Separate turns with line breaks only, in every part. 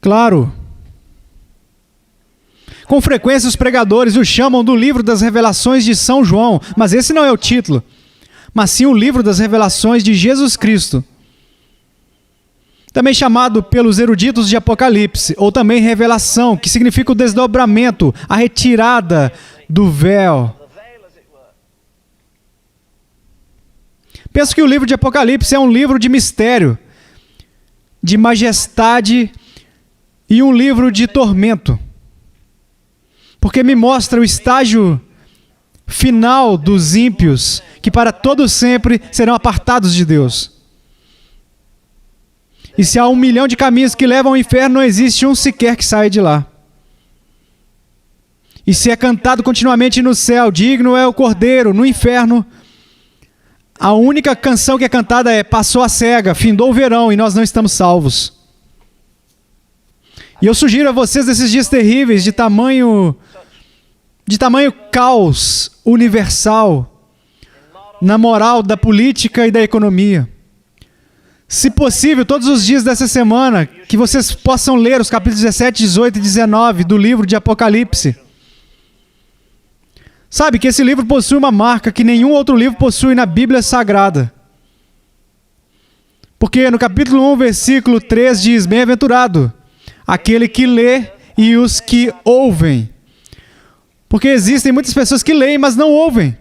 Claro. Com frequência os pregadores o chamam do livro das revelações de São João, mas esse não é o título, mas sim o livro das revelações de Jesus Cristo. Também chamado pelos eruditos de Apocalipse, ou também revelação, que significa o desdobramento, a retirada do véu. Penso que o livro de Apocalipse é um livro de mistério, de majestade e um livro de tormento. Porque me mostra o estágio final dos ímpios, que para todo sempre serão apartados de Deus. E se há 1 milhão de caminhos que levam ao inferno, não existe um sequer que saia de lá. E se é cantado continuamente no céu, digno é o Cordeiro, no inferno, a única canção que é cantada é: passou a cega, findou o verão e nós não estamos salvos. E eu sugiro a vocês esses dias terríveis de tamanho caos universal na moral da política e da economia. Se possível, todos os dias dessa semana, que vocês possam ler os capítulos 17, 18 e 19 do livro de Apocalipse. Sabe que esse livro possui uma marca que nenhum outro livro possui na Bíblia Sagrada. Porque no capítulo 1, versículo 3 diz: bem-aventurado aquele que lê e os que ouvem. Porque existem muitas pessoas que leem, mas não ouvem.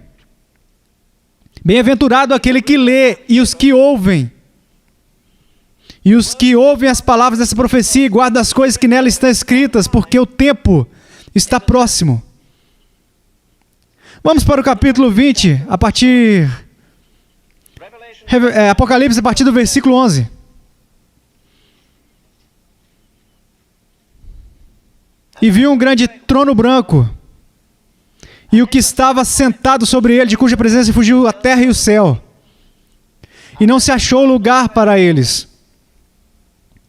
Bem-aventurado aquele que lê e os que ouvem. E os que ouvem as palavras dessa profecia e guardam as coisas que nela estão escritas, porque o tempo está próximo. Vamos para o capítulo 20, Apocalipse, a partir do versículo 11. E vi um grande trono branco, e o que estava sentado sobre ele, de cuja presença fugiu a terra e o céu, e não se achou lugar para eles.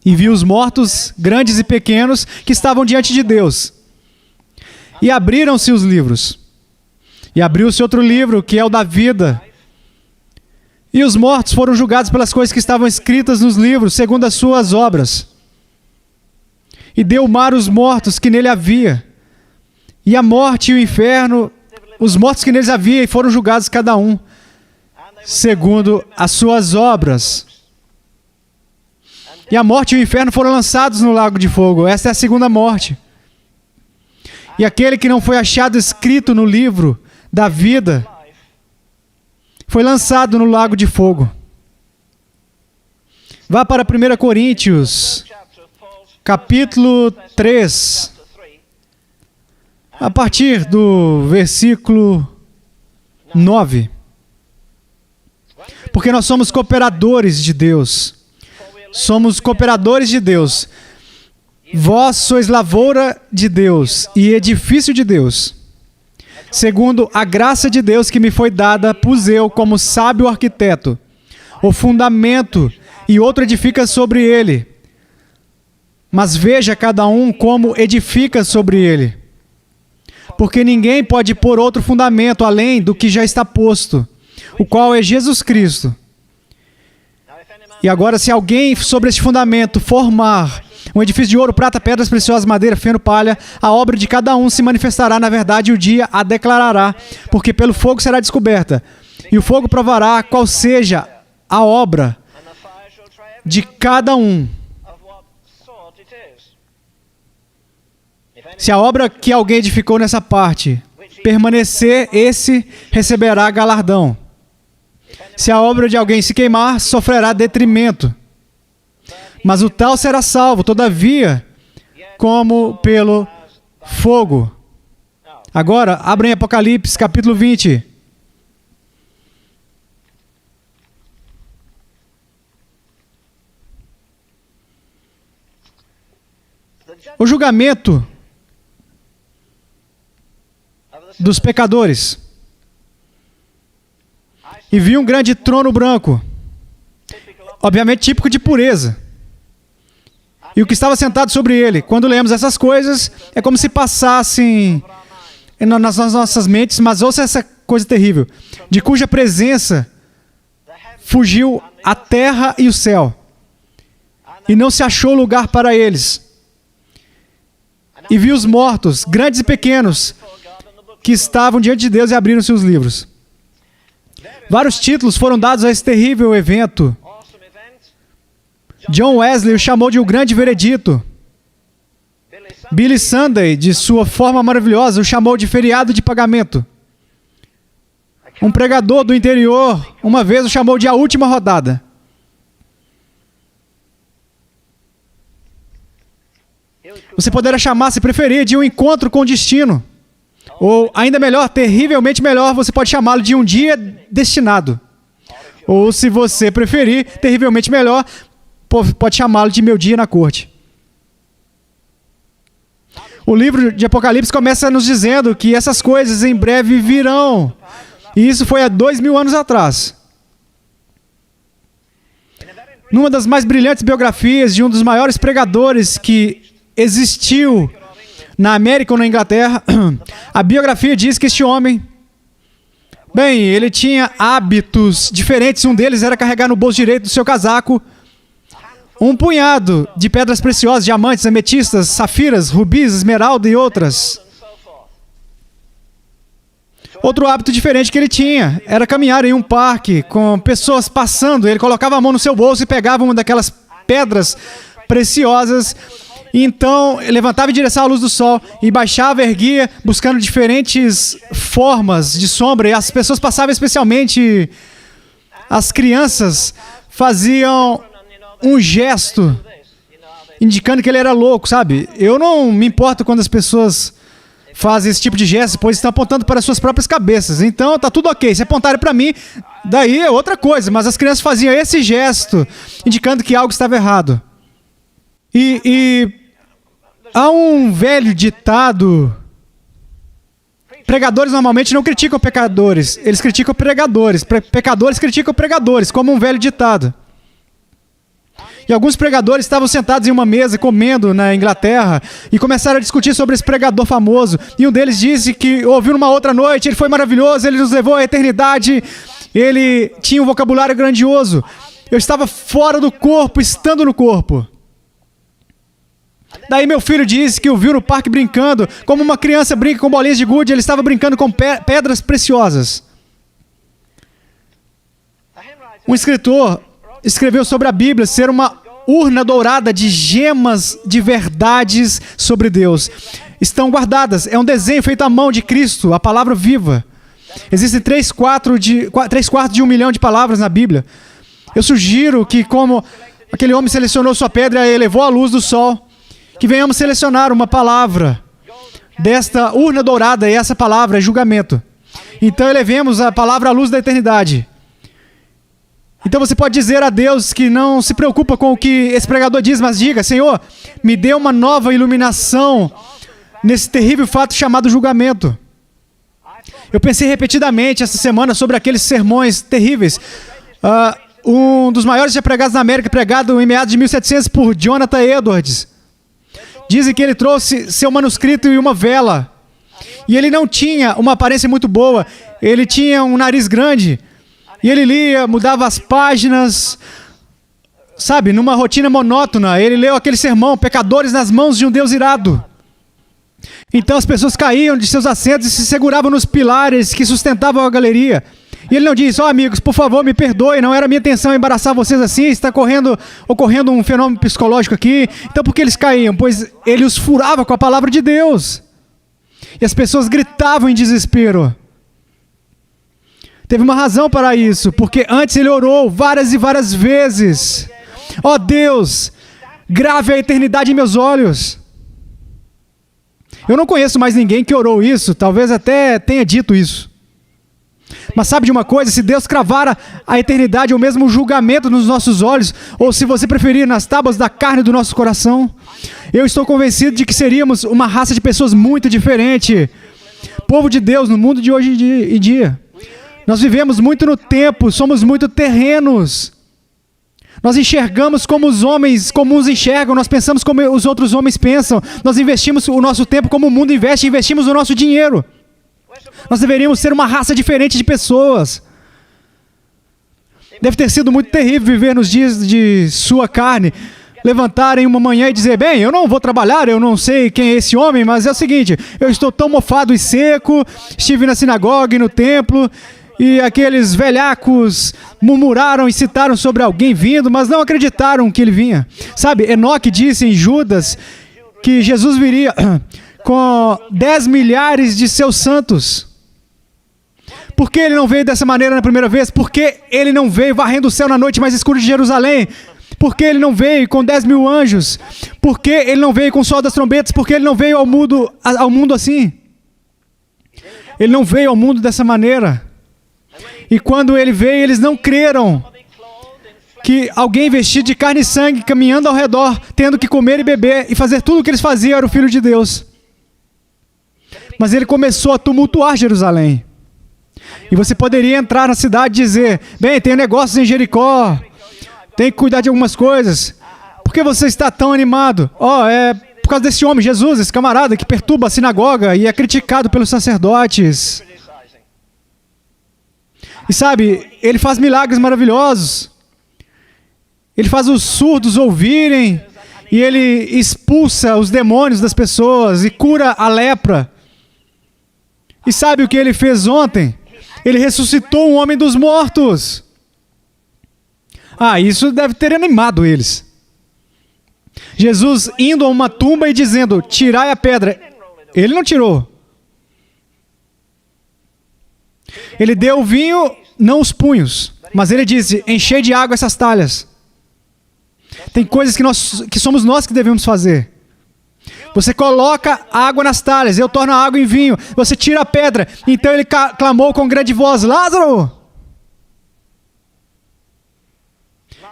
E vi os mortos, grandes e pequenos, que estavam diante de Deus. E abriram-se os livros. E abriu-se outro livro, que é o da vida. E os mortos foram julgados pelas coisas que estavam escritas nos livros, segundo as suas obras. E deu o mar os mortos que nele havia. E a morte e o inferno, os mortos que neles havia, e foram julgados cada um, segundo as suas obras. E a morte e o inferno foram lançados no lago de fogo. Esta é a segunda morte. E aquele que não foi achado escrito no livro da vida foi lançado no lago de fogo. Vá para 1 Coríntios, capítulo 3, a partir do versículo 9. Porque nós somos cooperadores de Deus. Somos cooperadores de Deus. Vós sois lavoura de Deus e edifício de Deus. Segundo a graça de Deus que me foi dada, pus eu, como sábio arquiteto, o fundamento, e outro edifica sobre ele. Mas veja cada um como edifica sobre ele. Porque ninguém pode pôr outro fundamento além do que já está posto, o qual é Jesus Cristo. E agora, se alguém sobre este fundamento formar um edifício de ouro, prata, pedras preciosas, madeira, feno, palha, a obra de cada um se manifestará na verdade e o dia a declarará, porque pelo fogo será descoberta. E o fogo provará qual seja a obra de cada um. Se a obra que alguém edificou nessa parte permanecer, esse receberá galardão. Se a obra de alguém se queimar, sofrerá detrimento. Mas o tal será salvo, todavia, como pelo fogo. Agora, abrem Apocalipse, capítulo 20. O julgamento dos pecadores. E vi um grande trono branco, obviamente típico de pureza. E o que estava sentado sobre ele. Quando lemos essas coisas, é como se passassem nas nossas mentes, mas ouça essa coisa terrível, de cuja presença fugiu a terra e o céu, e não se achou lugar para eles. e vi os mortos, grandes e pequenos, que estavam diante de Deus e abriram seus livros. Vários títulos foram dados a esse terrível evento. John Wesley o chamou de o grande veredito. Billy Sunday, de sua forma maravilhosa, o chamou de feriado de pagamento. Um pregador do interior, uma vez, o chamou de a última rodada. Você poderá chamar, se preferir, de um encontro com o destino. Ou, ainda melhor, terrivelmente melhor, você pode chamá-lo de um dia destinado. Ou, se você preferir, terrivelmente melhor, pode chamá-lo de meu dia na corte. O livro de Apocalipse começa nos dizendo que essas coisas em breve virão. E isso foi há 2000 anos atrás. Numa das mais brilhantes biografias de um dos maiores pregadores que existiu na América ou na Inglaterra, a biografia diz que este homem, bem, ele tinha hábitos diferentes. Um deles era carregar no bolso direito do seu casaco um punhado de pedras preciosas, diamantes, ametistas, safiras, rubis, esmeralda e outras. Outro hábito diferente que ele tinha era caminhar em um parque com pessoas passando. Ele colocava a mão no seu bolso e pegava uma daquelas pedras preciosas. E então, levantava em direção à luz do sol e baixava, erguia, buscando diferentes formas de sombra. E as pessoas passavam, especialmente as crianças, faziam um gesto indicando que ele era louco, sabe? Eu não me importo quando as pessoas fazem esse tipo de gesto, pois estão apontando para suas próprias cabeças. Então, tá tudo ok. Se apontarem para mim, daí é outra coisa. Mas as crianças faziam esse gesto, indicando que algo estava errado. E há um velho ditado: pregadores normalmente não criticam pecadores, eles criticam pregadores. Pecadores criticam pregadores, como um velho ditado. E alguns pregadores estavam sentados em uma mesa comendo na Inglaterra e começaram a discutir sobre esse pregador famoso. E um deles disse que ouviu numa outra noite: ele foi maravilhoso, ele nos levou à eternidade, ele tinha um vocabulário grandioso. Eu estava fora do corpo, estando no corpo. Daí meu filho disse que o viu no parque brincando, como uma criança brinca com bolinhas de gude. Ele estava brincando com pedras preciosas. Um escritor escreveu sobre a Bíblia ser uma urna dourada de gemas de verdades sobre Deus. Estão guardadas. É um desenho feito à mão de Cristo, a palavra viva. Existem 3/4 de 1 milhão de palavras na Bíblia. Eu sugiro que, como aquele homem selecionou sua pedra e elevou a luz do sol, que venhamos selecionar uma palavra desta urna dourada, e essa palavra é julgamento. Então elevemos a palavra à luz da eternidade. Então você pode dizer a Deus que não se preocupa com o que esse pregador diz, mas diga: Senhor, me dê uma nova iluminação nesse terrível fato chamado julgamento. Eu pensei repetidamente essa semana sobre aqueles sermões terríveis. Um dos maiores já pregados na América, pregado em meados de 1700 por Jonathan Edwards. Dizem que ele trouxe seu manuscrito e uma vela. E ele não tinha uma aparência muito boa. Ele tinha um nariz grande. E ele lia, mudava as páginas, sabe, numa rotina monótona. Ele leu aquele sermão: pecadores nas mãos de um Deus irado. Então as pessoas caíam de seus assentos e se seguravam nos pilares que sustentavam a galeria. E ele não disse: amigos, por favor, me perdoem, não era minha intenção embaraçar vocês assim, está ocorrendo um fenômeno psicológico aqui. Então por que eles caíam? Pois ele os furava com a palavra de Deus. E as pessoas gritavam em desespero. Teve uma razão para isso, porque antes ele orou várias e várias vezes: ó Deus, grave a eternidade em meus olhos. Eu não conheço mais ninguém que orou isso, talvez até tenha dito isso. Mas sabe de uma coisa? Se Deus cravara a eternidade ou mesmo o julgamento nos nossos olhos, ou se você preferir, nas tábuas da carne do nosso coração, eu estou convencido de que seríamos uma raça de pessoas muito diferente. Povo de Deus no mundo de hoje em dia. Nós vivemos muito no tempo, somos muito terrenos. Nós enxergamos como os homens comuns enxergam, nós pensamos como os outros homens pensam. Nós investimos o nosso tempo como o mundo investe, investimos o nosso dinheiro. Nós deveríamos ser uma raça diferente de pessoas. Deve ter sido muito terrível viver nos dias de sua carne, levantarem uma manhã e dizer, bem, eu não vou trabalhar, eu não sei quem é esse homem, mas é o seguinte, eu estou tão mofado e seco, estive na sinagoga e no templo, e aqueles velhacos murmuraram e citaram sobre alguém vindo, mas não acreditaram que ele vinha. Sabe, Enoque disse em Judas que Jesus viria com 10 milhares de seus santos. Por que ele não veio dessa maneira na primeira vez? Por que ele não veio varrendo o céu na noite mais escura de Jerusalém? Por que ele não veio com 10 mil anjos? Por que ele não veio com o sol das trombetas? Por que ele não veio ao mundo assim? Ele não veio ao mundo dessa maneira. E quando ele veio, eles não creram que alguém vestido de carne e sangue, caminhando ao redor, tendo que comer e beber e fazer tudo o que eles faziam, era o Filho de Deus. Mas ele começou a tumultuar Jerusalém. E você poderia entrar na cidade e dizer, bem, tem negócios em Jericó, tem que cuidar de algumas coisas. Por que você está tão animado? É por causa desse homem, Jesus, esse camarada que perturba a sinagoga e é criticado pelos sacerdotes. E sabe, ele faz milagres maravilhosos. Ele faz os surdos ouvirem e ele expulsa os demônios das pessoas e cura a lepra. E sabe o que ele fez ontem? Ele ressuscitou um homem dos mortos. Isso deve ter animado eles. Jesus indo a uma tumba e dizendo, tirai a pedra. Ele não tirou. Ele deu o vinho, não os punhos. Mas ele disse, enchei de água essas talhas. Tem coisas que somos nós que devemos fazer. Você coloca água nas talhas, eu torno a água em vinho. Você tira a pedra. Então ele clamou com grande voz, Lázaro!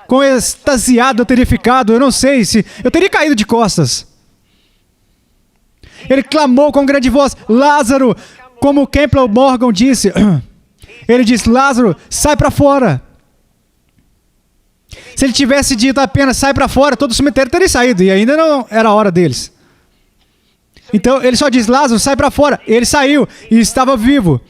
Quão extasiado eu teria ficado, eu não sei se... Eu teria caído de costas. Ele clamou com grande voz, Lázaro! Como o Campbell Morgan disse, ele disse, Lázaro, sai para fora. Se ele tivesse dito apenas, sai para fora, todo o cemitério teria saído, e ainda não era a hora deles. Então ele só diz, Lázaro, sai para fora. Ele saiu e estava vivo.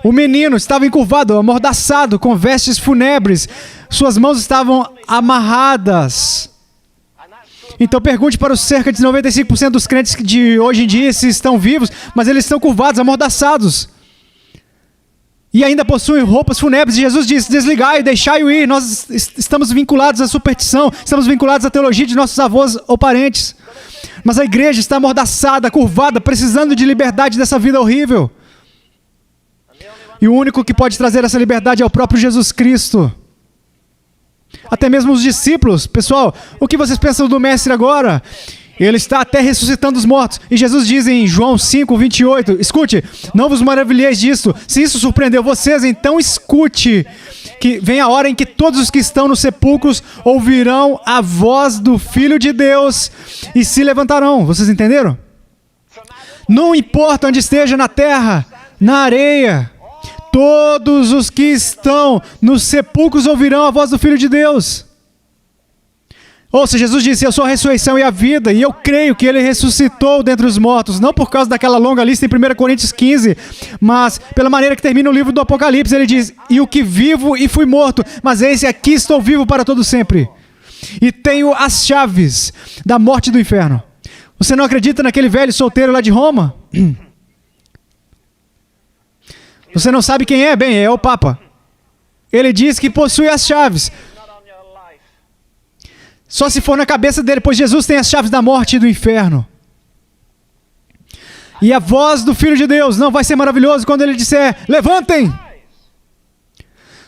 O menino estava encurvado, amordaçado, com vestes fúnebres. Suas mãos estavam amarradas. Então pergunte para os cerca de 95% dos crentes de hoje em dia se estão vivos, mas eles estão curvados, amordaçados. E ainda possuem roupas fúnebres. E Jesus disse, desligai, deixai-o ir. Nós estamos vinculados à superstição, estamos vinculados à teologia de nossos avós ou parentes. Mas a igreja está amordaçada, curvada, precisando de liberdade dessa vida horrível. E o único que pode trazer essa liberdade é o próprio Jesus Cristo. Até mesmo os discípulos, pessoal, o que vocês pensam do mestre agora? Ele está até ressuscitando os mortos. E Jesus diz em João 5, 28, escute, não vos maravilheis disso. Se isso surpreendeu vocês, então escute, que vem a hora em que todos os que estão nos sepulcros ouvirão a voz do Filho de Deus e se levantarão. Vocês entenderam? Não importa onde esteja, na terra, na areia, todos os que estão nos sepulcros ouvirão a voz do Filho de Deus. Ouça, Jesus disse, eu sou a ressurreição e a vida, e eu creio que ele ressuscitou dentre os mortos, não por causa daquela longa lista em 1 Coríntios 15, mas pela maneira que termina o livro do Apocalipse, ele diz, e o que vivo e fui morto, mas eis aqui estou vivo para todo sempre, e tenho as chaves da morte e do inferno. Você não acredita naquele velho solteiro lá de Roma? Você não sabe quem é? Bem, é o Papa. Ele diz que possui as chaves. Só se for na cabeça dele, pois Jesus tem as chaves da morte e do inferno. E a voz do Filho de Deus não vai ser maravilhoso quando ele disser, levantem!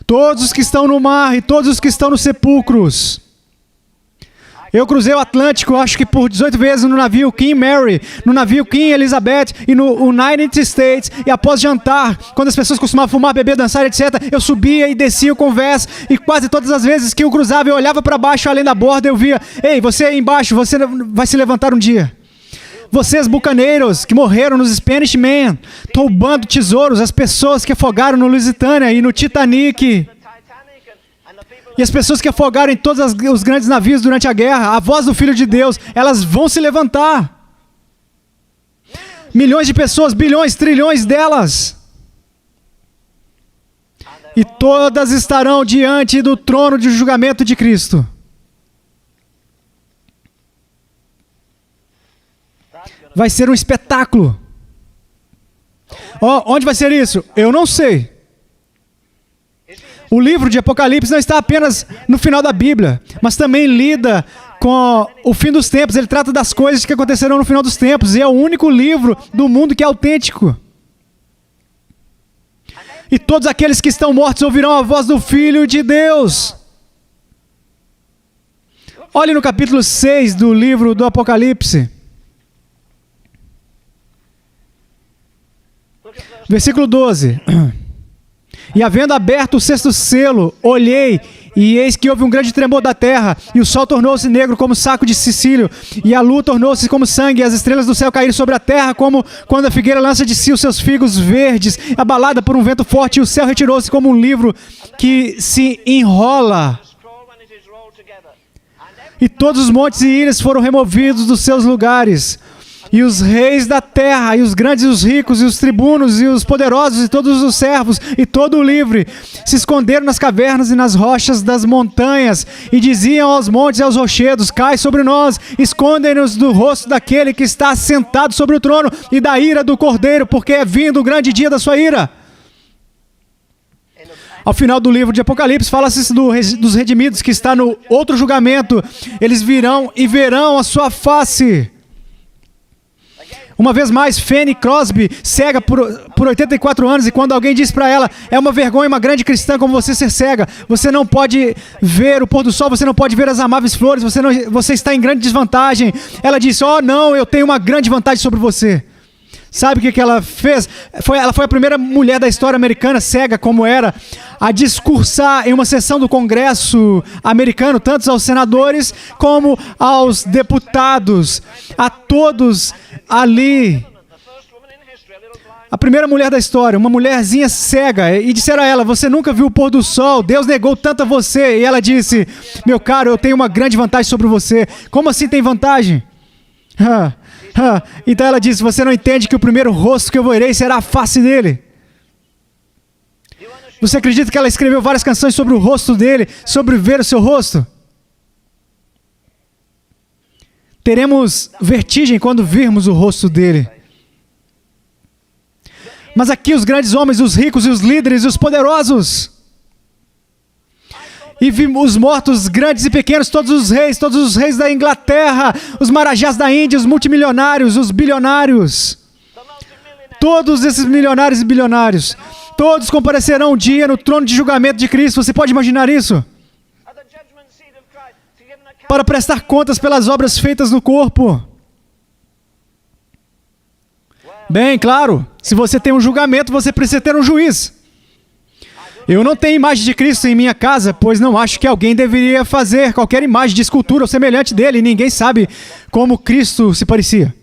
Todos os que estão no mar e todos os que estão nos sepulcros. Eu cruzei o Atlântico, acho que por 18 vezes no navio King Mary, no navio King Elizabeth e no United States. E após jantar, quando as pessoas costumavam fumar, beber, dançar, etc., eu subia e descia o convés. E quase todas as vezes que eu cruzava, eu olhava para baixo, além da borda, eu via, ei, você aí embaixo, você vai se levantar um dia. Vocês, bucaneiros, que morreram nos Spanish Men, roubando tesouros, as pessoas que afogaram no Lusitânia e no Titanic. E as pessoas que afogaram em todos os grandes navios durante a guerra, a voz do Filho de Deus, elas vão se levantar. Milhões de pessoas, bilhões, trilhões delas. E todas estarão diante do trono de julgamento de Cristo. vai ser um espetáculo. Onde vai ser isso? Eu não sei. O livro de Apocalipse não está apenas no final da Bíblia, mas também lida com o fim dos tempos. Ele trata das coisas que acontecerão no final dos tempos, e é o único livro do mundo que é autêntico. E todos aqueles que estão mortos ouvirão a voz do Filho de Deus. Olhe no capítulo 6 do livro do Apocalipse. Versículo 12. E havendo aberto o sexto selo, olhei, e eis que houve um grande tremor da terra, e o sol tornou-se negro como saco de cicílio, e a lua tornou-se como sangue, e as estrelas do céu caíram sobre a terra, como quando a figueira lança de si os seus figos verdes, abalada por um vento forte, e o céu retirou-se como um livro que se enrola. E todos os montes e ilhas foram removidos dos seus lugares. E os reis da terra, e os grandes e os ricos, e os tribunos, e os poderosos, e todos os servos, e todo o livre, se esconderam nas cavernas e nas rochas das montanhas, e diziam aos montes e aos rochedos: cai sobre nós, escondem-nos do rosto daquele que está sentado sobre o trono, e da ira do Cordeiro, porque é vindo o grande dia da sua ira. Ao final do livro de Apocalipse, fala-se dos redimidos, que está no outro julgamento. Eles virão e verão a sua face. Uma vez mais, Fanny Crosby, cega por 84 anos, e quando alguém diz para ela: é uma vergonha uma grande cristã como você ser cega, você não pode ver o pôr do sol, você não pode ver as amáveis flores, você está em grande desvantagem. Ela disse: oh não, eu tenho uma grande vantagem sobre você. Sabe o que ela fez? Ela foi a primeira mulher da história americana, cega como era, a discursar em uma sessão do Congresso americano, tanto aos senadores como aos deputados, a todos ali. A primeira mulher da história, uma mulherzinha cega, e disseram a ela: você nunca viu o pôr do sol, Deus negou tanto a você. E ela disse: meu caro, eu tenho uma grande vantagem sobre você. Como assim tem vantagem? Então ela disse: você não entende que o primeiro rosto que eu verei será a face dele? Você acredita que ela escreveu várias canções sobre o rosto dele, sobre ver o seu rosto? Teremos vertigem quando virmos o rosto dele. Mas aqui os grandes homens, os ricos e os líderes e os poderosos. E vimos os mortos, grandes e pequenos, todos os reis da Inglaterra, os marajás da Índia, os multimilionários, os bilionários. Todos esses milionários e bilionários, todos comparecerão um dia no trono de julgamento de Cristo. Você pode imaginar isso? Para prestar contas pelas obras feitas no corpo. Bem, claro, se você tem um julgamento, você precisa ter um juiz. Eu não tenho imagem de Cristo em minha casa, pois não acho que alguém deveria fazer qualquer imagem de escultura ou semelhante dele, e ninguém sabe como Cristo se parecia.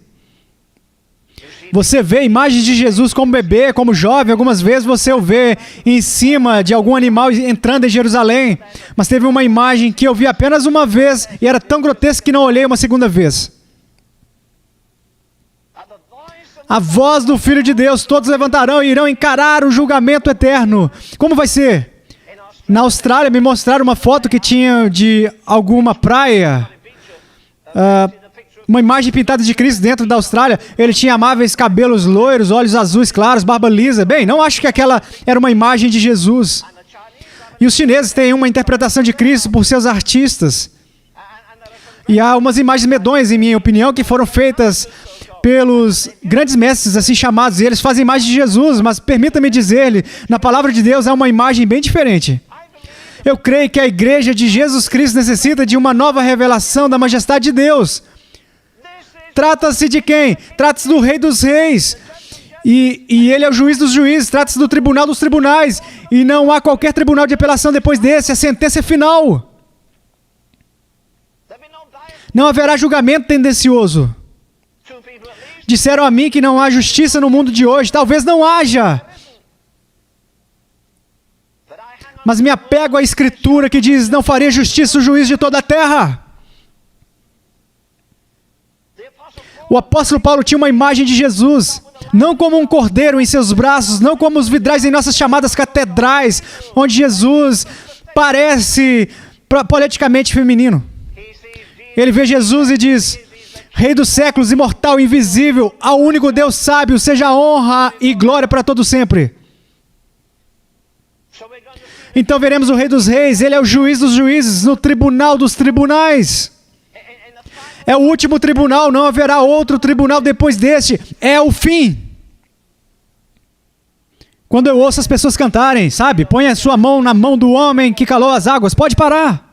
Você vê imagens de Jesus como bebê, como jovem, algumas vezes você o vê em cima de algum animal entrando em Jerusalém, mas teve uma imagem que eu vi apenas uma vez e era tão grotesca que não olhei uma segunda vez. A voz do Filho de Deus, todos levantarão e irão encarar o julgamento eterno. Como vai ser? Na Austrália, me mostraram uma foto que tinha de alguma praia, uma imagem pintada de Cristo dentro da Austrália. Ele tinha amáveis cabelos loiros, olhos azuis claros, barba lisa. Bem, não acho que aquela era uma imagem de Jesus. E os chineses têm uma interpretação de Cristo por seus artistas. E há umas imagens medonhas, em minha opinião, que foram feitas pelos grandes mestres, assim chamados, e eles fazem imagem de Jesus, mas permita-me dizer-lhe, na palavra de Deus há uma imagem bem diferente. Eu creio que a igreja de Jesus Cristo necessita de uma nova revelação da majestade de Deus. Trata-se de quem? Trata-se do Rei dos Reis. E ele é o juiz dos juízes. Trata-se do tribunal dos tribunais. E não há qualquer tribunal de apelação depois desse. A sentença é final. Não haverá julgamento tendencioso. Disseram a mim que não há justiça no mundo de hoje. Talvez não haja. Mas me apego à Escritura que diz: não faria justiça o juiz de toda a terra. O apóstolo Paulo tinha uma imagem de Jesus, não como um cordeiro em seus braços, não como os vidrais em nossas chamadas catedrais, onde Jesus parece poeticamente feminino. Ele vê Jesus e diz: Rei dos séculos, imortal, invisível, ao único Deus sábio, seja honra e glória para todo sempre. Então veremos o Rei dos Reis, ele é o juiz dos juízes, no tribunal dos tribunais. É o último tribunal, não haverá outro tribunal depois deste. É o fim. Quando eu ouço as pessoas cantarem, sabe? Põe a sua mão na mão do homem que calou as águas. Pode parar.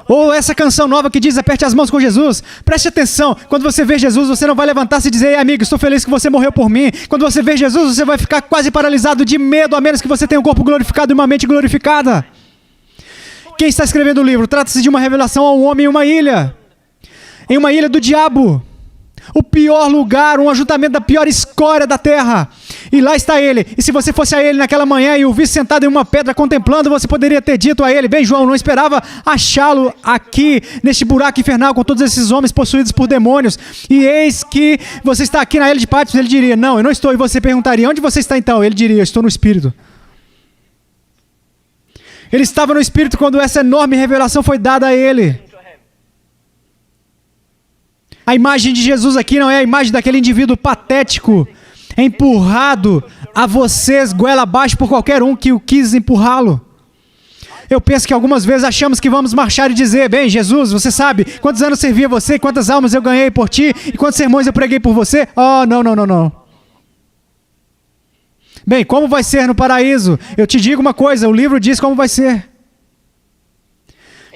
Ou essa canção nova que diz, aperte as mãos com Jesus. Preste atenção. Quando você vê Jesus, você não vai levantar-se e dizer, ei amigo, estou feliz que você morreu por mim. Quando você vê Jesus, você vai ficar quase paralisado de medo, a menos que você tenha um corpo glorificado e uma mente glorificada. Quem está escrevendo o livro? Trata-se de uma revelação a um homem em uma ilha. Em uma ilha do diabo. O pior lugar, um ajuntamento da pior escória da terra. E lá está ele. E se você fosse a ele naquela manhã e o visse sentado em uma pedra contemplando, você poderia ter dito a ele, bem João, não esperava achá-lo aqui, neste buraco infernal, com todos esses homens possuídos por demônios. E eis que você está aqui na ilha de Patmos. Ele diria, não, eu não estou. E você perguntaria, onde você está então? Ele diria, eu estou no Espírito. Ele estava no Espírito quando essa enorme revelação foi dada a ele. A imagem de Jesus aqui não é a imagem daquele indivíduo patético, empurrado a vocês, goela abaixo por qualquer um que o quis empurrá-lo. Eu penso que algumas vezes achamos que vamos marchar e dizer, bem, Jesus, você sabe quantos anos servi a você, quantas almas eu ganhei por ti, e quantos sermões eu preguei por você? Oh, não. Bem, como vai ser no paraíso? Eu te digo uma coisa, o livro diz como vai ser.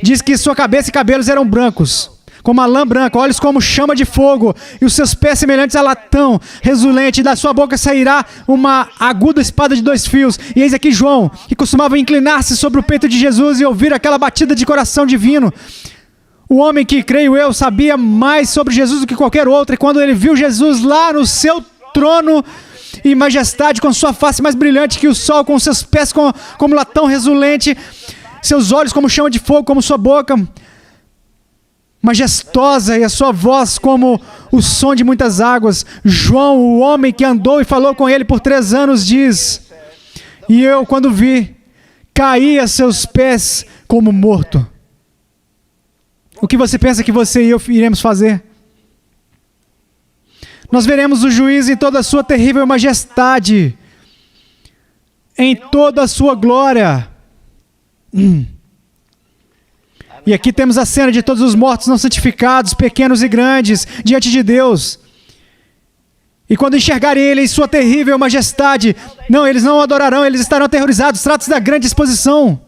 Diz que sua cabeça e cabelos eram brancos, como a lã branca, olhos como chama de fogo, e os seus pés semelhantes a latão reluzente, e da sua boca sairá uma aguda espada de 2 fios. E eis aqui João, que costumava inclinar-se sobre o peito de Jesus e ouvir aquela batida de coração divino. O homem que, creio eu, sabia mais sobre Jesus do que qualquer outro, e quando ele viu Jesus lá no seu trono e majestade, com sua face mais brilhante que o sol, com seus pés como latão reluzente, seus olhos como chama de fogo, como sua boca majestosa e a sua voz como o som de muitas águas. João, o homem que andou e falou com ele por 3 anos, diz, e eu, quando vi, caí a seus pés como morto. O que você pensa que você e eu iremos fazer? Nós veremos o juiz em toda a sua terrível majestade, em toda a sua glória. E aqui temos a cena de todos os mortos não santificados, pequenos e grandes, diante de Deus. E quando enxergarem ele em sua terrível majestade, não, eles não o adorarão, eles estarão aterrorizados. Trata-se da grande exposição.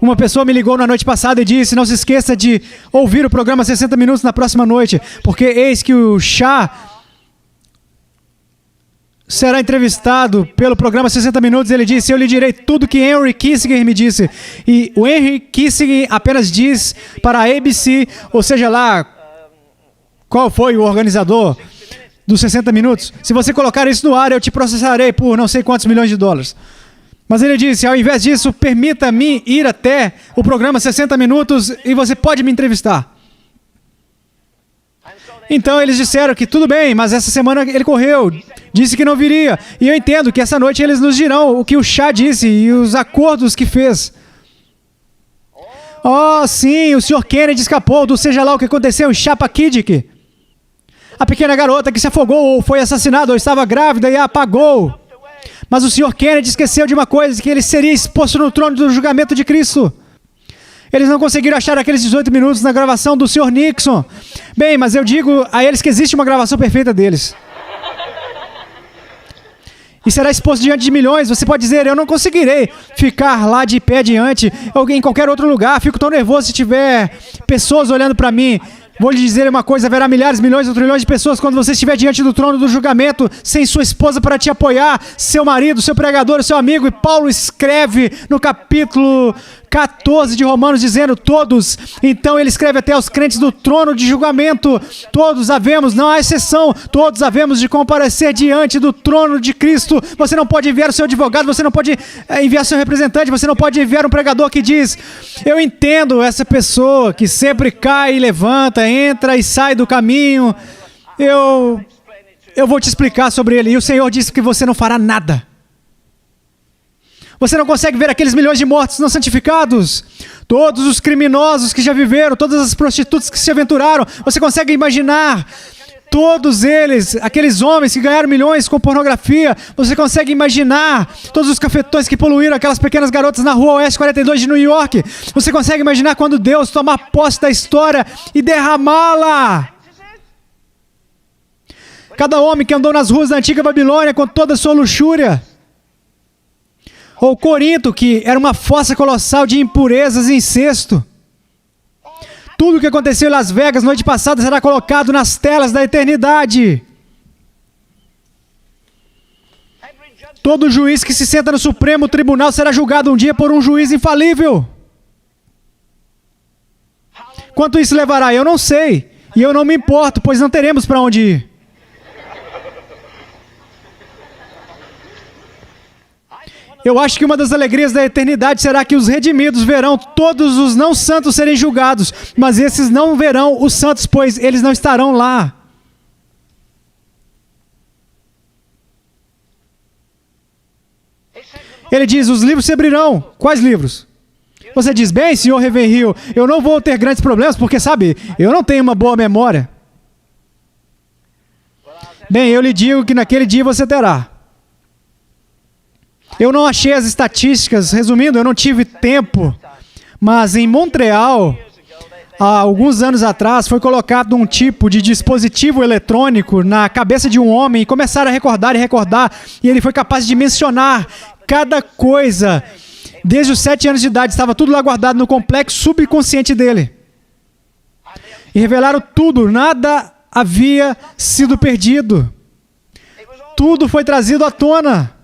Uma pessoa me ligou na noite passada e disse, não se esqueça de ouvir o programa 60 Minutos na próxima noite, porque eis que o Shah será entrevistado pelo programa 60 Minutos. Ele disse, eu lhe direi tudo que Henry Kissinger me disse. E o Henry Kissinger apenas diz para a ABC, ou seja lá, qual foi o organizador dos 60 Minutos? Se você colocar isso no ar, eu te processarei por não sei quantos milhões de dólares. Mas ele disse, ao invés disso, permita-me ir até o programa 60 Minutos e você pode me entrevistar. Então eles disseram que tudo bem, mas essa semana ele correu, disse que não viria. E eu entendo que essa noite eles nos dirão o que o Shah disse e os acordos que fez. Oh, sim, o Sr. Kennedy escapou do seja lá o que aconteceu em Chappaquiddick. A pequena garota que se afogou ou foi assassinada ou estava grávida e a apagou. Mas o Sr. Kennedy esqueceu de uma coisa, que ele seria exposto no trono do julgamento de Cristo. Eles não conseguiram achar aqueles 18 minutos na gravação do Sr. Nixon. Bem, mas eu digo a eles que existe uma gravação perfeita deles. E será exposto diante de milhões. Você pode dizer, eu não conseguirei ficar lá de pé diante, ou em qualquer outro lugar. Fico tão nervoso se tiver pessoas olhando para mim. Vou lhe dizer uma coisa, haverá milhares, milhões ou trilhões de pessoas quando você estiver diante do trono do julgamento, sem sua esposa para te apoiar, seu marido, seu pregador, seu amigo. E Paulo escreve no capítulo 14 de Romanos, dizendo todos. Então ele escreve até aos crentes do trono de julgamento. Todos havemos, não há exceção, todos havemos de comparecer diante do trono de Cristo. Você não pode enviar o seu advogado, você não pode enviar seu representante, você não pode enviar um pregador que diz, eu entendo essa pessoa que sempre cai e levanta, entra e sai do caminho. Eu vou te explicar sobre ele. E o Senhor disse que você não fará nada. Você não consegue ver aqueles milhões de mortos não santificados? Todos os criminosos que já viveram, todas as prostitutas que se aventuraram, você consegue imaginar todos eles, aqueles homens que ganharam milhões com pornografia, você consegue imaginar todos os cafetões que poluíram aquelas pequenas garotas na rua Oeste 42 de New York, você consegue imaginar quando Deus tomar posse da história e derramá-la? Cada homem que andou nas ruas da antiga Babilônia com toda a sua luxúria. Ou Corinto, que era uma fossa colossal de impurezas e incesto. Tudo o que aconteceu em Las Vegas noite passada será colocado nas telas da eternidade. Todo juiz que se senta no Supremo Tribunal será julgado um dia por um juiz infalível. Quanto isso levará? Eu não sei. E eu não me importo, pois não teremos para onde ir. Eu acho que uma das alegrias da eternidade será que os redimidos verão todos os não santos serem julgados, mas esses não verão os santos, pois eles não estarão lá. Ele diz, os livros se abrirão. Quais livros? Você diz, bem, senhor Ravenhill, eu não vou ter grandes problemas, porque, sabe, eu não tenho uma boa memória. Bem, eu lhe digo que naquele dia você terá. Eu não achei as estatísticas, resumindo, eu não tive tempo, mas em Montreal, há alguns anos atrás, foi colocado um tipo de dispositivo eletrônico na cabeça de um homem e começaram a recordar e recordar, e ele foi capaz de mencionar cada coisa. Desde os 7 anos de idade, estava tudo lá guardado no complexo subconsciente dele. E revelaram tudo, nada havia sido perdido. Tudo foi trazido à tona.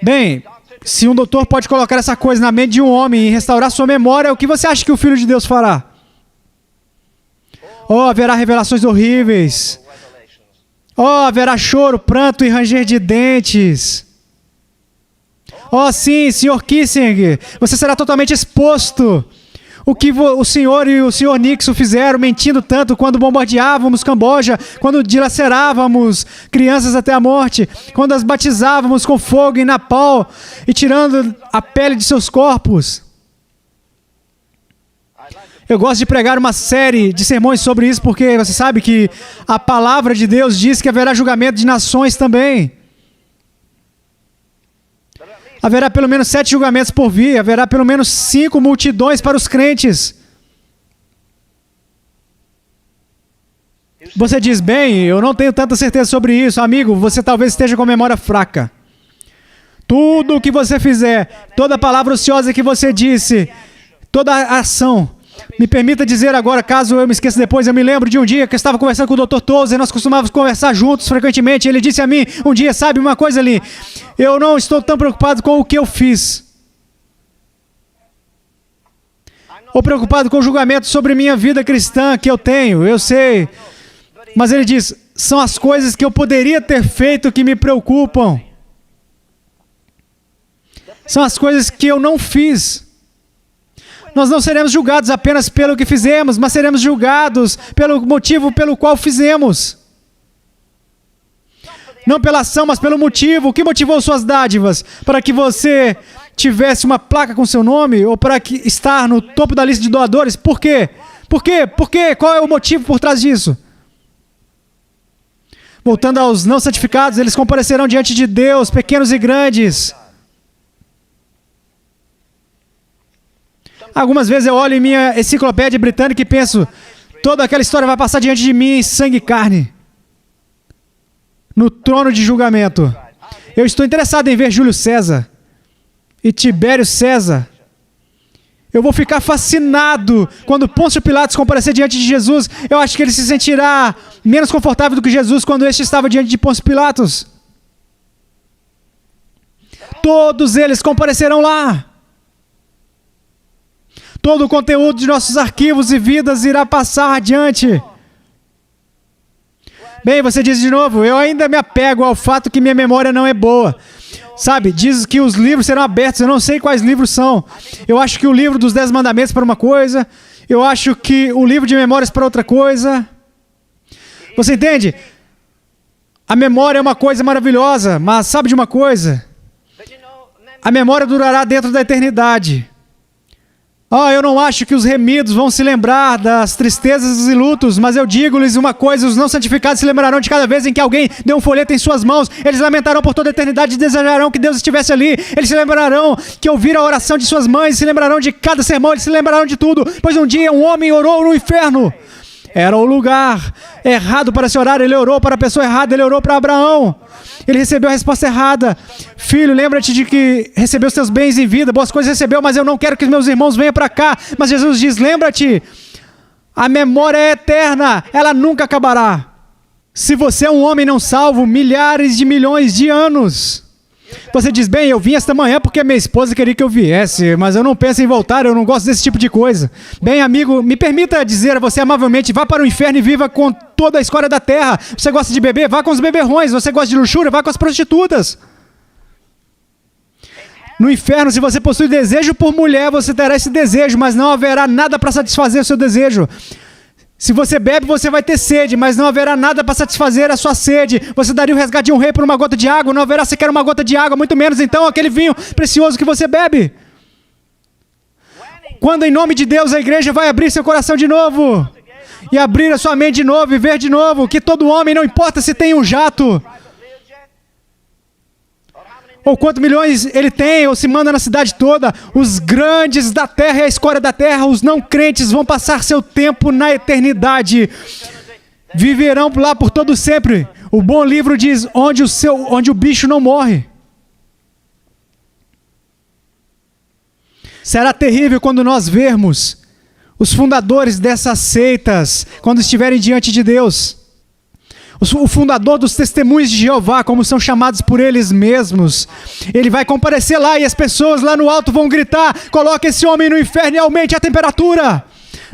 Bem, se um doutor pode colocar essa coisa na mente de um homem e restaurar sua memória, o que você acha que o Filho de Deus fará? Oh, haverá revelações horríveis. Oh, haverá choro, pranto e ranger de dentes. Oh, sim, Sr. Kissinger, você será totalmente exposto. O que o senhor e o Sr. Nixon fizeram mentindo tanto quando bombardeávamos Camboja, quando dilacerávamos crianças até a morte, quando as batizávamos com fogo em napalm e tirando a pele de seus corpos. Eu gosto de pregar uma série de sermões sobre isso porque você sabe que a palavra de Deus diz que haverá julgamento de nações também. Haverá pelo menos 7 julgamentos por vir, haverá pelo menos 5 multidões para os crentes. Você diz, bem, eu não tenho tanta certeza sobre isso. Amigo, você talvez esteja com a memória fraca. Tudo o que você fizer, toda palavra ociosa que você disse, toda ação. Me permita dizer agora, caso eu me esqueça depois, eu me lembro de um dia que eu estava conversando com o Dr. Tozer, nós costumávamos conversar juntos frequentemente, ele disse a mim, um dia, sabe uma coisa ali, eu não estou tão preocupado com o que eu fiz, ou preocupado com o julgamento sobre minha vida cristã que eu tenho, eu sei, mas ele diz, são as coisas que eu poderia ter feito que me preocupam, são as coisas que eu não fiz. Nós não seremos julgados apenas pelo que fizemos, mas seremos julgados pelo motivo pelo qual fizemos. Não pela ação, mas pelo motivo. O que motivou suas dádivas? Para que você tivesse uma placa com seu nome? Ou para que estar no topo da lista de doadores? Por quê? Por quê? Por quê? Qual é o motivo por trás disso? Voltando aos não santificados, eles comparecerão diante de Deus, pequenos e grandes. Algumas vezes eu olho em minha enciclopédia britânica e penso, toda aquela história vai passar diante de mim em sangue e carne. No trono de julgamento. Eu estou interessado em ver Júlio César e Tibério César. Eu vou ficar fascinado quando Pôncio Pilatos comparecer diante de Jesus. Eu acho que ele se sentirá menos confortável do que Jesus quando este estava diante de Pôncio Pilatos. Todos eles comparecerão lá. Todo o conteúdo de nossos arquivos e vidas irá passar adiante. Bem, você diz de novo, eu ainda me apego ao fato que minha memória não é boa. Sabe, diz que os livros serão abertos, eu não sei quais livros são. Eu acho que o livro dos 10 mandamentos para uma coisa, eu acho que o livro de memórias para outra coisa. Você entende? A memória é uma coisa maravilhosa, mas sabe de uma coisa? A memória durará dentro da eternidade. Eu não acho que os remidos vão se lembrar das tristezas e lutos, mas eu digo-lhes uma coisa: os não santificados se lembrarão de cada vez em que alguém deu um folheto em suas mãos. Eles lamentarão por toda a eternidade e desejarão que Deus estivesse ali. Eles se lembrarão que ouviram a oração de suas mães, se lembrarão de cada sermão, eles se lembrarão de tudo. Pois um dia um homem orou no inferno. Era o lugar errado para se orar. Ele orou para a pessoa errada, ele orou para Abraão. Ele recebeu a resposta errada. Filho, lembra-te de que recebeu seus bens em vida, boas coisas recebeu, mas eu não quero que meus irmãos venham para cá. Mas Jesus diz, lembra-te, a memória é eterna, ela nunca acabará. Se você é um homem não salvo, milhares de milhões de anos. Você diz, bem, eu vim esta manhã porque minha esposa queria que eu viesse, mas eu não penso em voltar, eu não gosto desse tipo de coisa. Bem, amigo, me permita dizer a você amavelmente, vá para o inferno e viva com toda a escória da terra. Você gosta de beber? Vá com os beberrões. Você gosta de luxúria? Vá com as prostitutas. No inferno, se você possui desejo por mulher, você terá esse desejo, mas não haverá nada para satisfazer o seu desejo. Se você bebe, você vai ter sede, mas não haverá nada para satisfazer a sua sede. Você daria o resgate de um rei por uma gota de água, não haverá sequer uma gota de água, muito menos então aquele vinho precioso que você bebe. Quando em nome de Deus a igreja vai abrir seu coração de novo, e abrir a sua mente de novo, e ver de novo que todo homem, não importa se tem um jato, ou quantos milhões ele tem, ou se manda na cidade toda, os grandes da terra e a escória da terra, os não crentes vão passar seu tempo na eternidade, viverão lá por todo sempre. O bom livro diz, onde o bicho não morre. Será terrível quando nós vermos os fundadores dessas seitas, quando estiverem diante de Deus. O fundador dos testemunhos de Jeová, como são chamados por eles mesmos, ele vai comparecer lá e as pessoas lá no alto vão gritar, coloque esse homem no inferno e aumente a temperatura.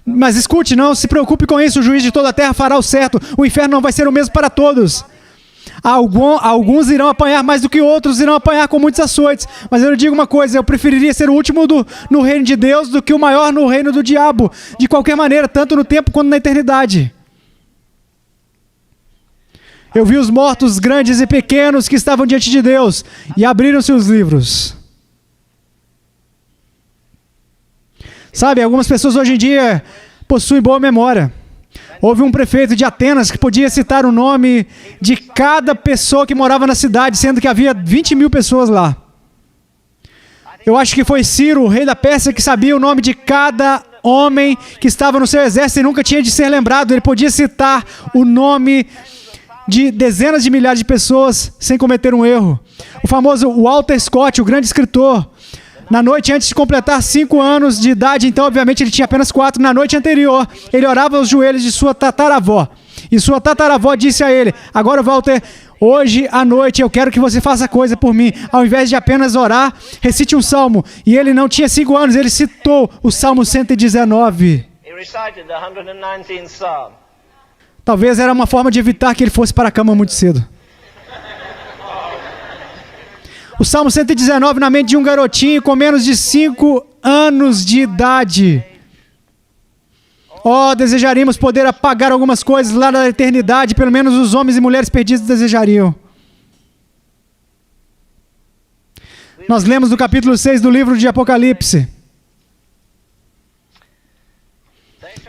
Mas escute, não se preocupe com isso, o juiz de toda a terra fará o certo, o inferno não vai ser o mesmo para todos. Alguns irão apanhar mais do que outros, irão apanhar com muitos açoites, mas eu lhe digo uma coisa, eu preferiria ser o último no reino de Deus do que o maior no reino do diabo, de qualquer maneira, tanto no tempo quanto na eternidade. Eu vi os mortos grandes e pequenos que estavam diante de Deus e abriram-se os livros. Sabe, algumas pessoas hoje em dia possuem boa memória. Houve um prefeito de Atenas que podia citar o nome de cada pessoa que morava na cidade, sendo que havia 20 mil pessoas lá. Eu acho que foi Ciro, o rei da Pérsia, que sabia o nome de cada homem que estava no seu exército e nunca tinha de ser lembrado. Ele podia citar o nome de dezenas de milhares de pessoas sem cometer um erro. O famoso Walter Scott, o grande escritor, na noite antes de completar 5 anos de idade, então obviamente ele tinha apenas 4, na noite anterior, ele orava aos joelhos de sua tataravó. E sua tataravó disse a ele, agora Walter, hoje à noite eu quero que você faça coisa por mim. Ao invés de apenas orar, recite um salmo. E ele não tinha 5 anos, ele citou o Salmo 119.
He recited the 119th Psalm.
Talvez era uma forma de evitar que ele fosse para a cama muito cedo. O Salmo 119 na mente de um garotinho com menos de 5 anos de idade. Desejaríamos poder apagar algumas coisas lá na eternidade, pelo menos os homens e mulheres perdidos desejariam. Nós lemos no capítulo 6 do livro de Apocalipse.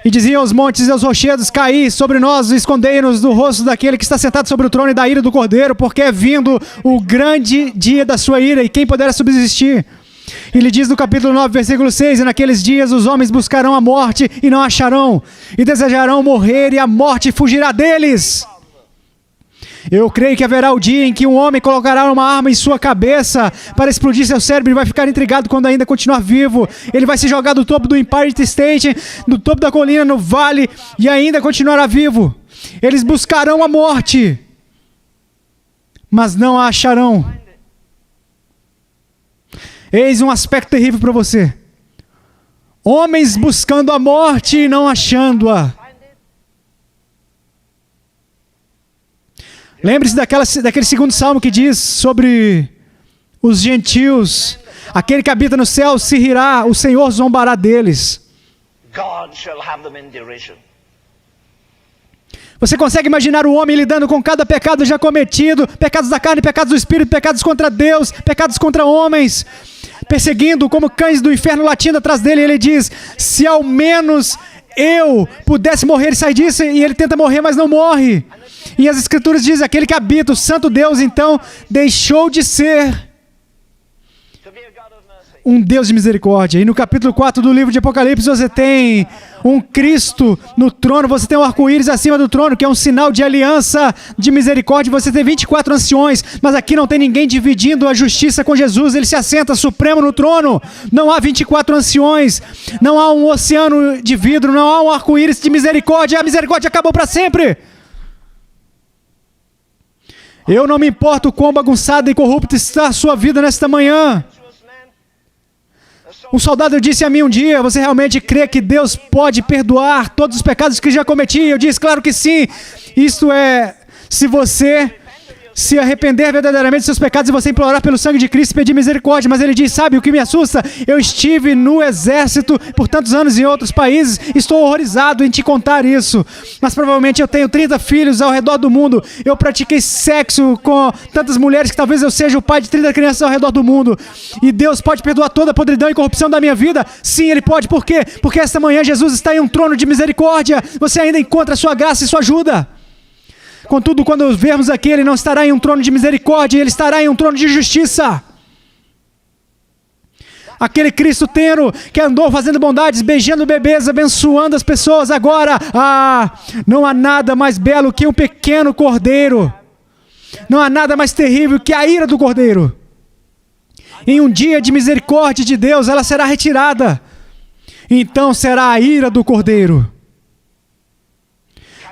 E diziam aos montes e aos rochedos, caí sobre nós e escondei-nos do rosto daquele que está sentado sobre o trono e da ira do Cordeiro, porque é vindo o grande dia da sua ira, e quem poderá subsistir? E ele diz no capítulo 9, versículo 6, e naqueles dias os homens buscarão a morte e não acharão, e desejarão morrer e a morte fugirá deles. Eu creio que haverá o dia em que um homem colocará uma arma em sua cabeça para explodir seu cérebro e vai ficar intrigado quando ainda continuar vivo. Ele vai se jogar do topo do Empire State, do topo da colina, no vale, e ainda continuará vivo. Eles buscarão a morte, mas não a acharão. Eis um aspecto terrível para você. Homens buscando a morte e não achando-a. Lembre-se daquele segundo salmo que diz sobre os gentios. Aquele que habita no céu se rirá, o Senhor zombará deles.
God shall have them in derision.
Você consegue imaginar o homem lidando com cada pecado já cometido, pecados da carne, pecados do espírito, pecados contra Deus, pecados contra homens, perseguindo como cães do inferno, latindo atrás dele. Ele diz: se ao menos eu pudesse morrer e sair disso. E ele tenta morrer, mas não morre. E as escrituras dizem: aquele que habita o santo Deus, então, deixou de ser um Deus de misericórdia. E no capítulo 4 do livro de Apocalipse, você tem um Cristo no trono, você tem um arco-íris acima do trono, que é um sinal de aliança, de misericórdia. Você tem 24 anciões, mas aqui não tem ninguém dividindo a justiça com Jesus. Ele se assenta supremo no trono. Não há 24 anciões, não há um oceano de vidro, não há um arco-íris de misericórdia. A misericórdia acabou para sempre. Eu não me importo quão bagunçada e corrupta está a sua vida nesta manhã. Um soldado disse a mim um dia: você realmente crê que Deus pode perdoar todos os pecados que já cometi? Eu disse: claro que sim. Isto é, se você se arrepender verdadeiramente dos seus pecados e você implorar pelo sangue de Cristo e pedir misericórdia. Mas ele diz: sabe o que me assusta? Eu estive no exército por tantos anos em outros países, estou horrorizado em te contar isso, mas provavelmente eu tenho 30 filhos ao redor do mundo. Eu pratiquei sexo com tantas mulheres que talvez eu seja o pai de 30 crianças ao redor do mundo. E Deus pode perdoar toda a podridão e corrupção da minha vida? Sim, Ele pode. Por quê? Porque esta manhã Jesus está em um trono de misericórdia. Você ainda encontra a sua graça e sua ajuda. Contudo, quando vermos aqui, Ele não estará em um trono de misericórdia, Ele estará em um trono de justiça. Aquele Cristo tenro que andou fazendo bondades, beijando bebês, abençoando as pessoas. Agora, não há nada mais belo que um pequeno cordeiro. Não há nada mais terrível que a ira do cordeiro. Em um dia de misericórdia de Deus, ela será retirada. Então será a ira do cordeiro.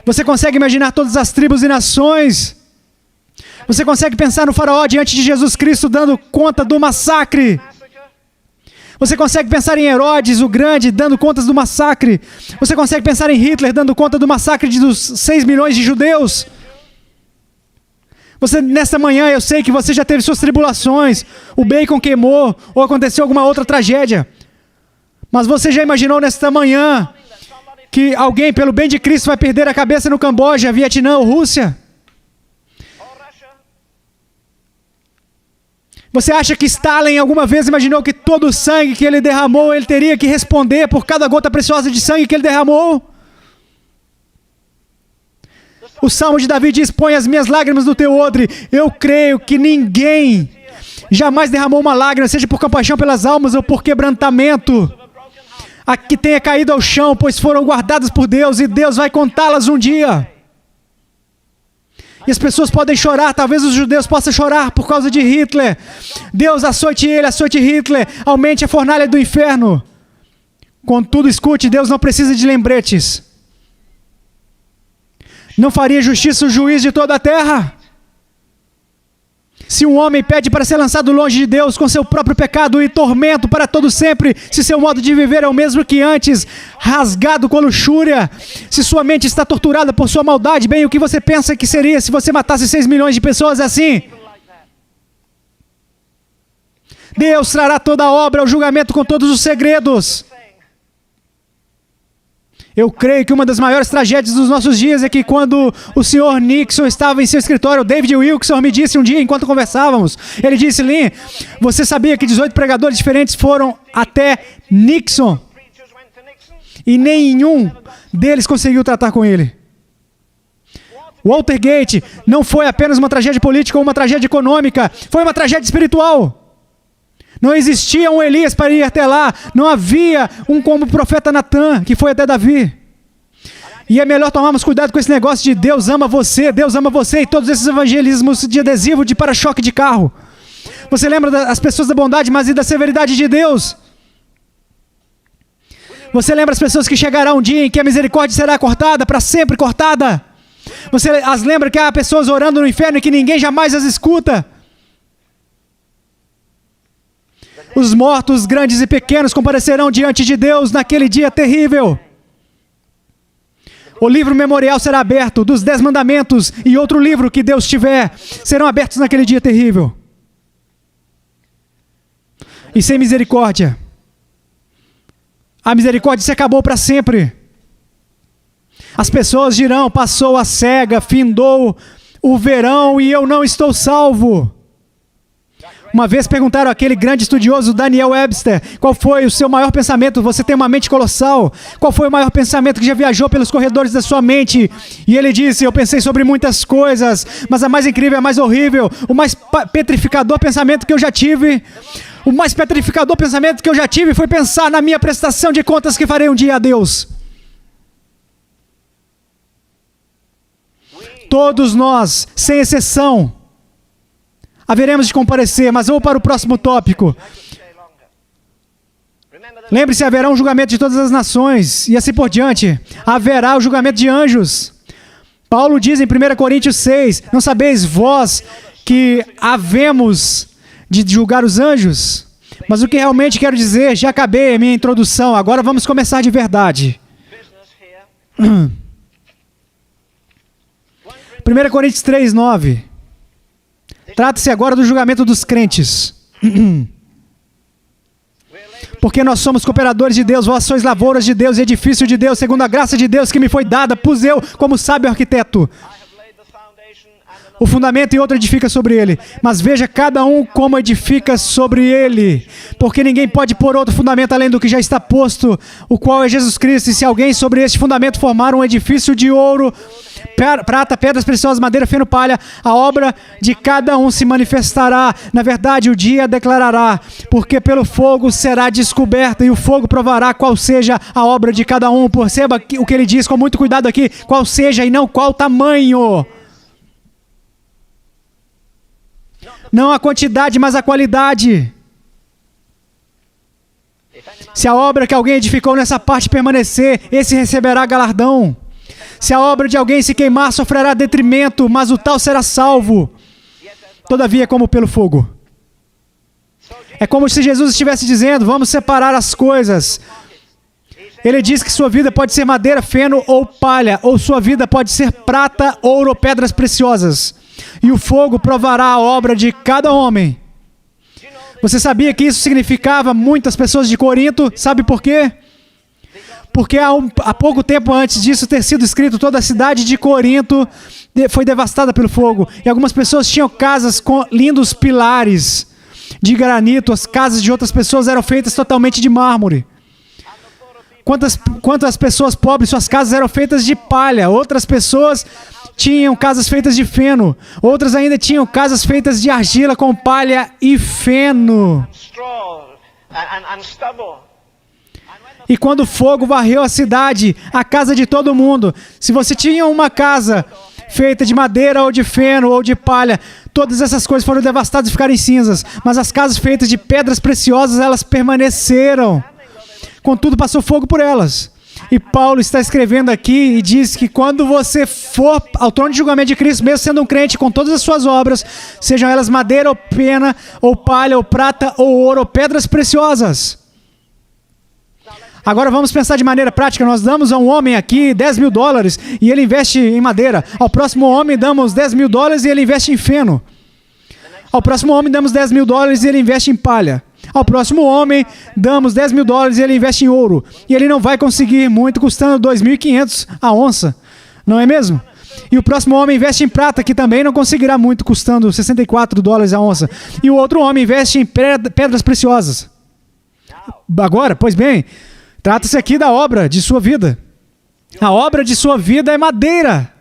Você consegue imaginar todas as tribos e nações? Você consegue pensar no faraó diante de Jesus Cristo dando conta do massacre? Você consegue pensar em Herodes o Grande dando contas do massacre? Você consegue pensar em Hitler dando conta do massacre dos 6 milhões de judeus? Nesta manhã, eu sei que você já teve suas tribulações, o bacon queimou, ou aconteceu alguma outra tragédia. Mas você já imaginou nesta manhã que alguém, pelo bem de Cristo, vai perder a cabeça no Camboja, Vietnã ou Rússia? Você acha que Stalin alguma vez imaginou que todo o sangue que ele derramou, ele teria que responder por cada gota preciosa de sangue que ele derramou? O Salmo de Davi diz: põe as minhas lágrimas no teu odre. Eu creio que ninguém jamais derramou uma lágrima, seja por compaixão pelas almas ou por quebrantamento, a que tenha caído ao chão, pois foram guardadas por Deus, e Deus vai contá-las um dia. E as pessoas podem chorar, talvez os judeus possam chorar por causa de Hitler. Deus, açoite ele, açoite Hitler, aumente a fornalha do inferno. Contudo, escute, Deus não precisa de lembretes. Não faria justiça o juiz de toda a terra? Se um homem pede para ser lançado longe de Deus com seu próprio pecado e tormento para todo sempre, se seu modo de viver é o mesmo que antes, rasgado com luxúria, se sua mente está torturada por sua maldade, bem, o que você pensa que seria se você matasse 6 milhões de pessoas assim? Deus trará toda a obra ao julgamento com todos os segredos. Eu creio que uma das maiores tragédias dos nossos dias é que quando o senhor Nixon estava em seu escritório, o David Wilkerson me disse um dia, enquanto conversávamos, ele disse: Lynn, você sabia que 18 pregadores diferentes foram até Nixon e nenhum deles conseguiu tratar com ele? Watergate não foi apenas uma tragédia política ou uma tragédia econômica, foi uma tragédia espiritual. Não existia um Elias para ir até lá. Não havia um como o profeta Natan, que foi até Davi. E é melhor tomarmos cuidado com esse negócio de Deus ama você e todos esses evangelismos de adesivo de para-choque de carro. Você lembra das pessoas da bondade, mas e da severidade de Deus? Você lembra as pessoas que chegará um dia em que a misericórdia será cortada, para sempre cortada? Você as lembra que há pessoas orando no inferno e que ninguém jamais as escuta? Os mortos, grandes e pequenos, comparecerão diante de Deus naquele dia terrível. O livro memorial será aberto, dos 10 mandamentos e outro livro que Deus tiver, serão abertos naquele dia terrível. E sem misericórdia, a misericórdia se acabou para sempre. As pessoas dirão: passou a cega, findou o verão e eu não estou salvo. Uma vez perguntaram àquele grande estudioso Daniel Webster, qual foi o seu maior pensamento? Você tem uma mente colossal. Qual foi o maior pensamento que já viajou pelos corredores da sua mente? E ele disse, eu pensei sobre muitas coisas, mas a mais incrível, a mais horrível, o mais petrificador pensamento que eu já tive, foi pensar na minha prestação de contas que farei um dia a Deus. Todos nós, sem exceção, haveremos de comparecer, mas vou para o próximo tópico. Lembre-se, haverá um julgamento de todas as nações, e assim por diante. Haverá o julgamento de anjos. Paulo diz em 1 Coríntios 6, não sabeis vós que havemos de julgar os anjos? Mas o que realmente quero dizer, já acabei a minha introdução, agora vamos começar de verdade. 1 Coríntios 3, 9. Trata-se agora do julgamento dos crentes. Porque nós somos cooperadores de Deus, vós sois lavouras de Deus, edifício de Deus, segundo a graça de Deus que me foi dada, pus eu como sábio arquiteto. O fundamento e outro edifica sobre ele. Mas veja cada um como edifica sobre ele. Porque ninguém pode pôr outro fundamento além do que já está posto, o qual é Jesus Cristo. E se alguém sobre este fundamento formar um edifício de ouro, prata, pedras preciosas, madeira, feno, palha, a obra de cada um se manifestará. Na verdade, o dia declarará, porque pelo fogo será descoberta, e o fogo provará qual seja a obra de cada um. Perceba o que ele diz com muito cuidado aqui, qual seja e não qual tamanho. Não a quantidade, mas a qualidade. Se a obra que alguém edificou nessa parte permanecer, esse receberá galardão. Se a obra de alguém se queimar, sofrerá detrimento, mas o tal será salvo. Todavia, como pelo fogo. É como se Jesus estivesse dizendo, vamos separar as coisas. Ele diz que sua vida pode ser madeira, feno ou palha, ou sua vida pode ser prata, ouro ou pedras preciosas. E o fogo provará a obra de cada homem. Você sabia que isso significava muitas pessoas de Corinto? Sabe por quê? Porque há pouco tempo antes disso ter sido escrito, toda a cidade de Corinto foi devastada pelo fogo. E algumas pessoas tinham casas com lindos pilares de granito. As casas de outras pessoas eram feitas totalmente de mármore. Quantas pessoas pobres, suas casas eram feitas de palha. Outras pessoas tinham casas feitas de feno. Outras ainda tinham casas feitas de argila com palha e feno. E quando o fogo varreu a cidade, a casa de todo mundo, se você tinha uma casa feita de madeira ou de feno ou de palha, todas essas coisas foram devastadas e ficaram em cinzas. Mas as casas feitas de pedras preciosas, elas permaneceram. Contudo, passou fogo por elas. E Paulo está escrevendo aqui e diz que quando você for ao trono de julgamento de Cristo, mesmo sendo um crente, com todas as suas obras, sejam elas madeira ou pena, ou palha, ou prata, ou ouro, ou pedras preciosas. Agora vamos pensar de maneira prática. Nós damos a um homem aqui $10.000 e ele investe em madeira. Ao próximo homem damos $10.000 e ele investe em feno. Ao próximo homem damos $10.000 e ele investe em palha. Ao próximo homem, damos $10.000 e ele investe em ouro. E ele não vai conseguir muito, custando $2.500 a onça. Não é mesmo? E o próximo homem investe em prata, que também não conseguirá muito, custando $64 a onça. E o outro homem investe em pedras preciosas. Agora, pois bem, trata-se aqui da obra de sua vida. A obra de sua vida é madeira.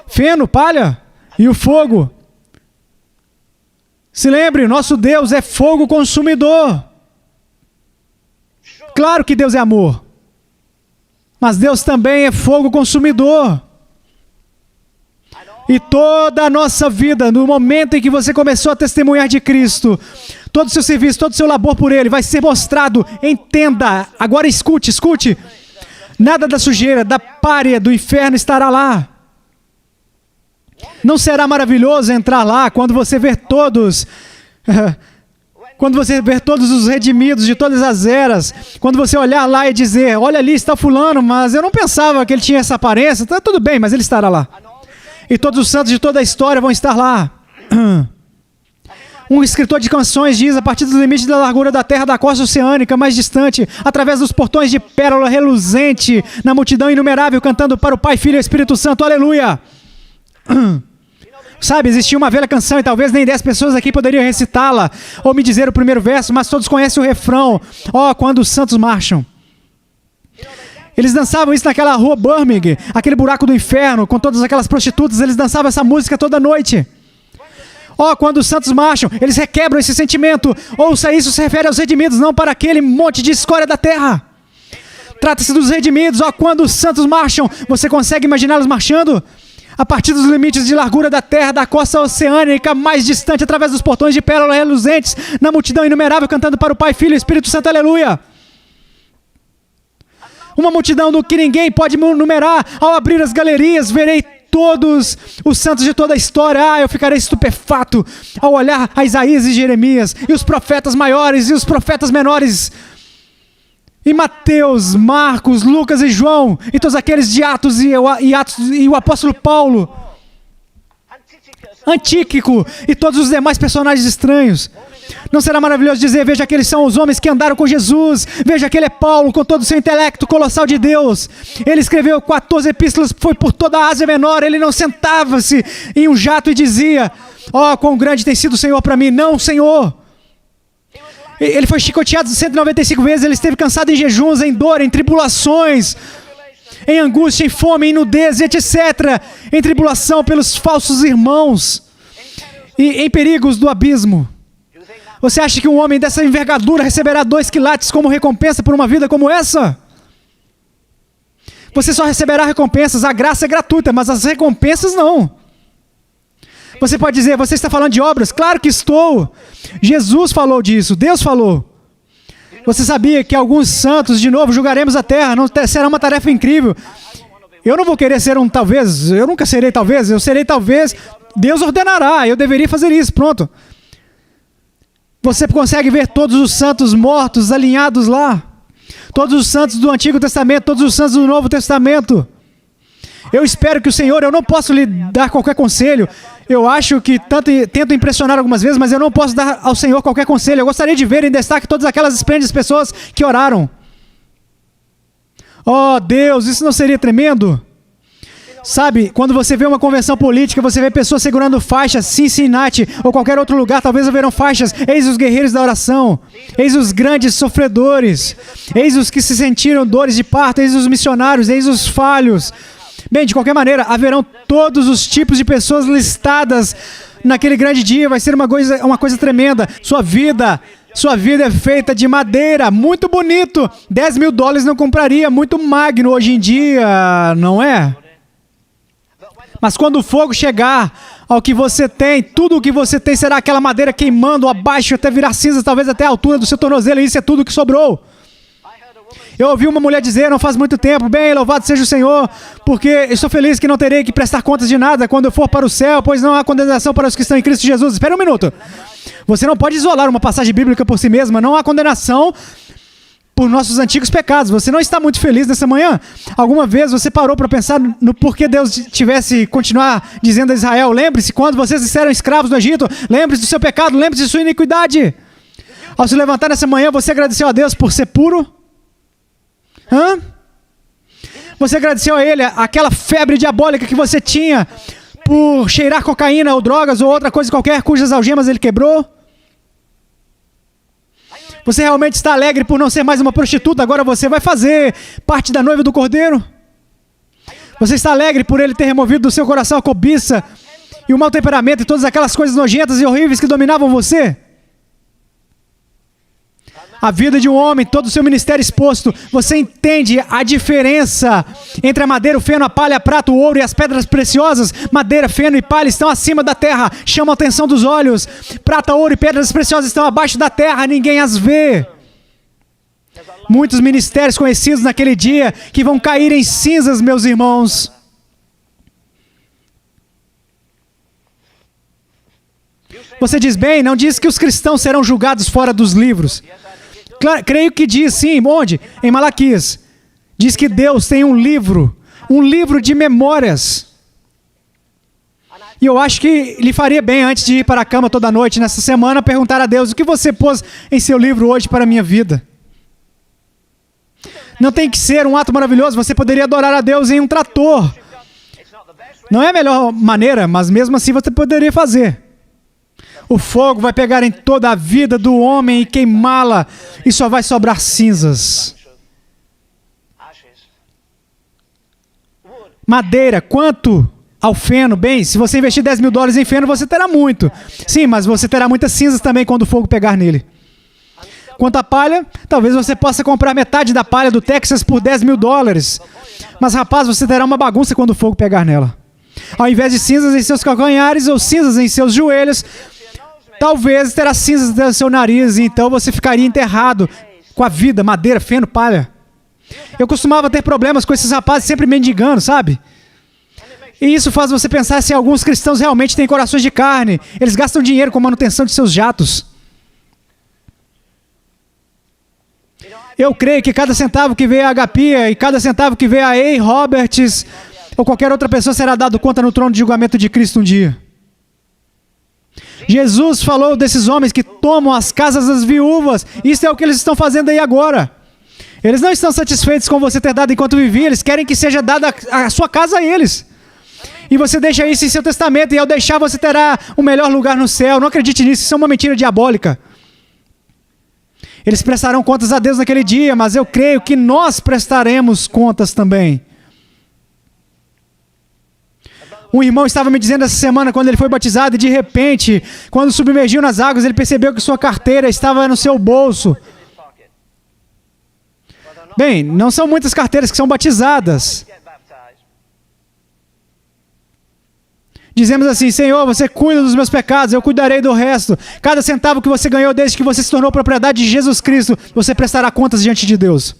Feno, palha e o fogo. Se lembre, nosso Deus é fogo consumidor. Claro que Deus é amor. Mas Deus também é fogo consumidor. E toda a nossa vida, no momento em que você começou a testemunhar de Cristo, todo o seu serviço, todo o seu labor por Ele vai ser mostrado. Entenda. Agora escute. Nada da sujeira, da pária, do inferno estará lá. Não será maravilhoso entrar lá quando você ver todos os redimidos de todas as eras, quando você olhar lá e dizer, olha ali está fulano, mas eu não pensava que ele tinha essa aparência, tá tudo bem, mas ele estará lá. E todos os santos de toda a história vão estar lá. Um escritor de canções diz, a partir dos limites da largura da terra, da costa oceânica mais distante, através dos portões de pérola reluzente, na multidão inumerável, cantando para o Pai, Filho e Espírito Santo, aleluia. Sabe, existia uma velha canção e talvez nem 10 pessoas aqui poderiam recitá-la ou me dizer o primeiro verso, mas todos conhecem o refrão. Ó, quando os santos marcham. Eles dançavam isso naquela rua Birmingham, aquele buraco do inferno, com todas aquelas prostitutas, eles dançavam essa música toda noite. Ó, quando os santos marcham, eles requebram esse sentimento. Ouça, isso se refere aos redimidos, não para aquele monte de escória da terra. Trata-se dos redimidos. Ó, quando os santos marcham, você consegue imaginá-los marchando? A partir dos limites de largura da terra, da costa oceânica mais distante, através dos portões de pérola reluzentes, na multidão inumerável, cantando para o Pai, Filho e Espírito Santo, aleluia. Uma multidão do que ninguém pode numerar. Ao abrir as galerias, verei todos os santos de toda a história. Eu ficarei estupefato ao olhar a Isaías e Jeremias, e os profetas maiores e os profetas menores, e Mateus, Marcos, Lucas e João, e todos aqueles de Atos e o apóstolo Paulo, Antíquico e todos os demais personagens estranhos. Não será maravilhoso dizer, veja que eles são os homens que andaram com Jesus, veja que ele é Paulo com todo o seu intelecto colossal de Deus. Ele escreveu 14 epístolas, foi por toda a Ásia Menor, ele não sentava-se em um jato e dizia, ó, quão grande tem sido o Senhor para mim. Não, Senhor. Ele foi chicoteado 195 vezes, ele esteve cansado em jejuns, em dor, em tribulações, em angústia, em fome, em nudez, etc. Em tribulação pelos falsos irmãos e em perigos do abismo. Você acha que um homem dessa envergadura receberá 2 quilates como recompensa por uma vida como essa? Você só receberá recompensas, a graça é gratuita, mas as recompensas não. Você pode dizer, você está falando de obras? Claro que estou. Jesus falou disso, Deus falou. Você sabia que alguns santos, de novo, julgaremos a terra, não será uma tarefa incrível. Eu não vou querer ser um talvez, eu nunca serei talvez, eu serei talvez, Deus ordenará, eu deveria fazer isso, pronto. Você consegue ver todos os santos mortos, alinhados lá. Todos os santos do Antigo Testamento, todos os santos do Novo Testamento. Eu espero que o Senhor, eu não posso lhe dar qualquer conselho. Eu acho que tento impressionar algumas vezes, mas eu não posso dar ao Senhor qualquer conselho. Eu gostaria de ver em destaque todas aquelas esplêndidas pessoas que oraram. Oh, Deus, isso não seria tremendo? Sabe, quando você vê uma convenção política, você vê pessoas segurando faixas, Cincinnati ou qualquer outro lugar, talvez haverão faixas, eis os guerreiros da oração, eis os grandes sofredores, eis os que se sentiram dores de parto, eis os missionários, eis os falhos. Bem, de qualquer maneira, haverão todos os tipos de pessoas listadas naquele grande dia, vai ser uma coisa tremenda. Sua vida é feita de madeira, muito bonito, $10.000 não compraria, muito magno hoje em dia, não é? Mas quando o fogo chegar ao que você tem, tudo o que você tem será aquela madeira queimando abaixo até virar cinza, talvez até a altura do seu tornozelo, e isso é tudo o que sobrou. Eu ouvi uma mulher dizer, não faz muito tempo, bem, louvado seja o Senhor, porque estou feliz que não terei que prestar contas de nada quando eu for para o céu, pois não há condenação para os que estão em Cristo Jesus. Espera um minuto. Você não pode isolar uma passagem bíblica por si mesma, não há condenação por nossos antigos pecados. Você não está muito feliz nessa manhã? Alguma vez você parou para pensar no porquê Deus tivesse continuar dizendo a Israel, lembre-se quando vocês eram escravos no Egito, lembre-se do seu pecado, lembre-se de sua iniquidade. Ao se levantar nessa manhã, você agradeceu a Deus por ser puro? Hã? Você agradeceu a Ele aquela febre diabólica que você tinha por cheirar cocaína ou drogas ou outra coisa qualquer cujas algemas Ele quebrou? Você realmente está alegre por não ser mais uma prostituta, agora você vai fazer parte da noiva do Cordeiro? Você está alegre por Ele ter removido do seu coração a cobiça e o mau temperamento e todas aquelas coisas nojentas e horríveis que dominavam você? A vida de um homem, todo o seu ministério exposto, você entende a diferença entre a madeira, o feno, a palha, a prata, o ouro e as pedras preciosas? Madeira, feno e palha estão acima da terra, chamam a atenção dos olhos. Prata, ouro e pedras preciosas estão abaixo da terra, ninguém as vê. Muitos ministérios conhecidos naquele dia que vão cair em cinzas, meus irmãos. Você diz, bem, não diz que os cristãos serão julgados fora dos livros. Claro, creio que diz sim, onde? Em Malaquias. Diz que Deus tem um livro de memórias. E eu acho que lhe faria bem, antes de ir para a cama toda noite, nessa semana, perguntar a Deus, o que você pôs em seu livro hoje para a minha vida? Não tem que ser um ato maravilhoso, você poderia adorar a Deus em um trator. Não é a melhor maneira, mas mesmo assim você poderia fazer. O fogo vai pegar em toda a vida do homem e queimá-la, e só vai sobrar cinzas. Madeira, quanto ao feno? Bem, se você investir $10.000 em feno, você terá muito. Sim, mas você terá muitas cinzas também quando o fogo pegar nele. Quanto à palha, talvez você possa comprar metade da palha do Texas por $10.000. Mas, rapaz, você terá uma bagunça quando o fogo pegar nela. Ao invés de cinzas em seus calcanhares ou cinzas em seus joelhos, talvez terá cinzas no seu nariz, e então você ficaria enterrado com a vida, madeira, feno, palha. Eu costumava ter problemas com esses rapazes sempre mendigando, sabe? E isso faz você pensar se alguns cristãos realmente têm corações de carne. Eles gastam dinheiro com manutenção de seus jatos. Eu creio que cada centavo que veio a Agapia e cada centavo que veio a A. Roberts ou qualquer outra pessoa será dado conta no trono de julgamento de Cristo um dia. Jesus falou desses homens que tomam as casas das viúvas. Isso é o que eles estão fazendo aí agora. Eles não estão satisfeitos com você ter dado enquanto vivia. Eles querem que seja dada a sua casa a eles. E você deixa isso em seu testamento, e ao deixar você terá o melhor lugar no céu. Não acredite nisso, isso é uma mentira diabólica. Eles prestarão contas a Deus naquele dia, mas eu creio que nós prestaremos contas também. Um irmão estava me dizendo essa semana, quando ele foi batizado, e de repente, quando submergiu nas águas, ele percebeu que sua carteira estava no seu bolso. Bem, não são muitas carteiras que são batizadas. Dizemos assim: Senhor, você cuida dos meus pecados, eu cuidarei do resto. Cada centavo que você ganhou desde que você se tornou propriedade de Jesus Cristo, você prestará contas diante de Deus.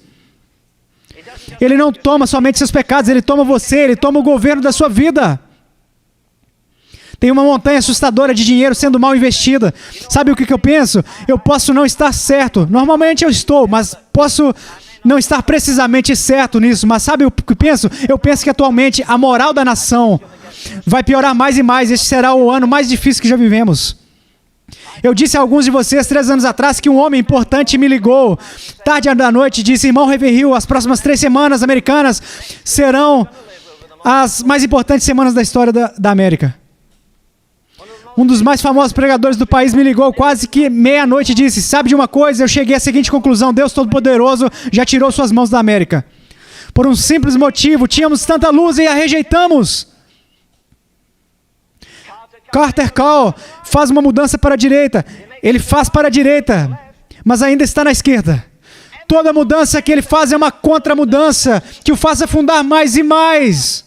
Ele não toma somente seus pecados, ele toma você, ele toma o governo da sua vida. Tem uma montanha assustadora de dinheiro sendo mal investida. Sabe o que eu penso? Eu posso não estar certo. Normalmente eu estou, mas posso não estar precisamente certo nisso. Mas sabe o que eu penso? Eu penso que atualmente a moral da nação vai piorar mais e mais. Este será o ano mais difícil que já vivemos. Eu disse a alguns de vocês 3 anos atrás que um homem importante me ligou tarde da noite e disse: irmão Ravenhill, as próximas 3 semanas americanas serão as mais importantes semanas da história da América. Um dos mais famosos pregadores do país me ligou quase que meia-noite e disse: sabe de uma coisa, eu cheguei à seguinte conclusão: Deus Todo-Poderoso já tirou suas mãos da América. Por um simples motivo: tínhamos tanta luz e a rejeitamos. Carter Call faz uma mudança para a direita. Ele faz para a direita, mas ainda está na esquerda. Toda mudança que ele faz é uma contramudança que o faz afundar mais e mais.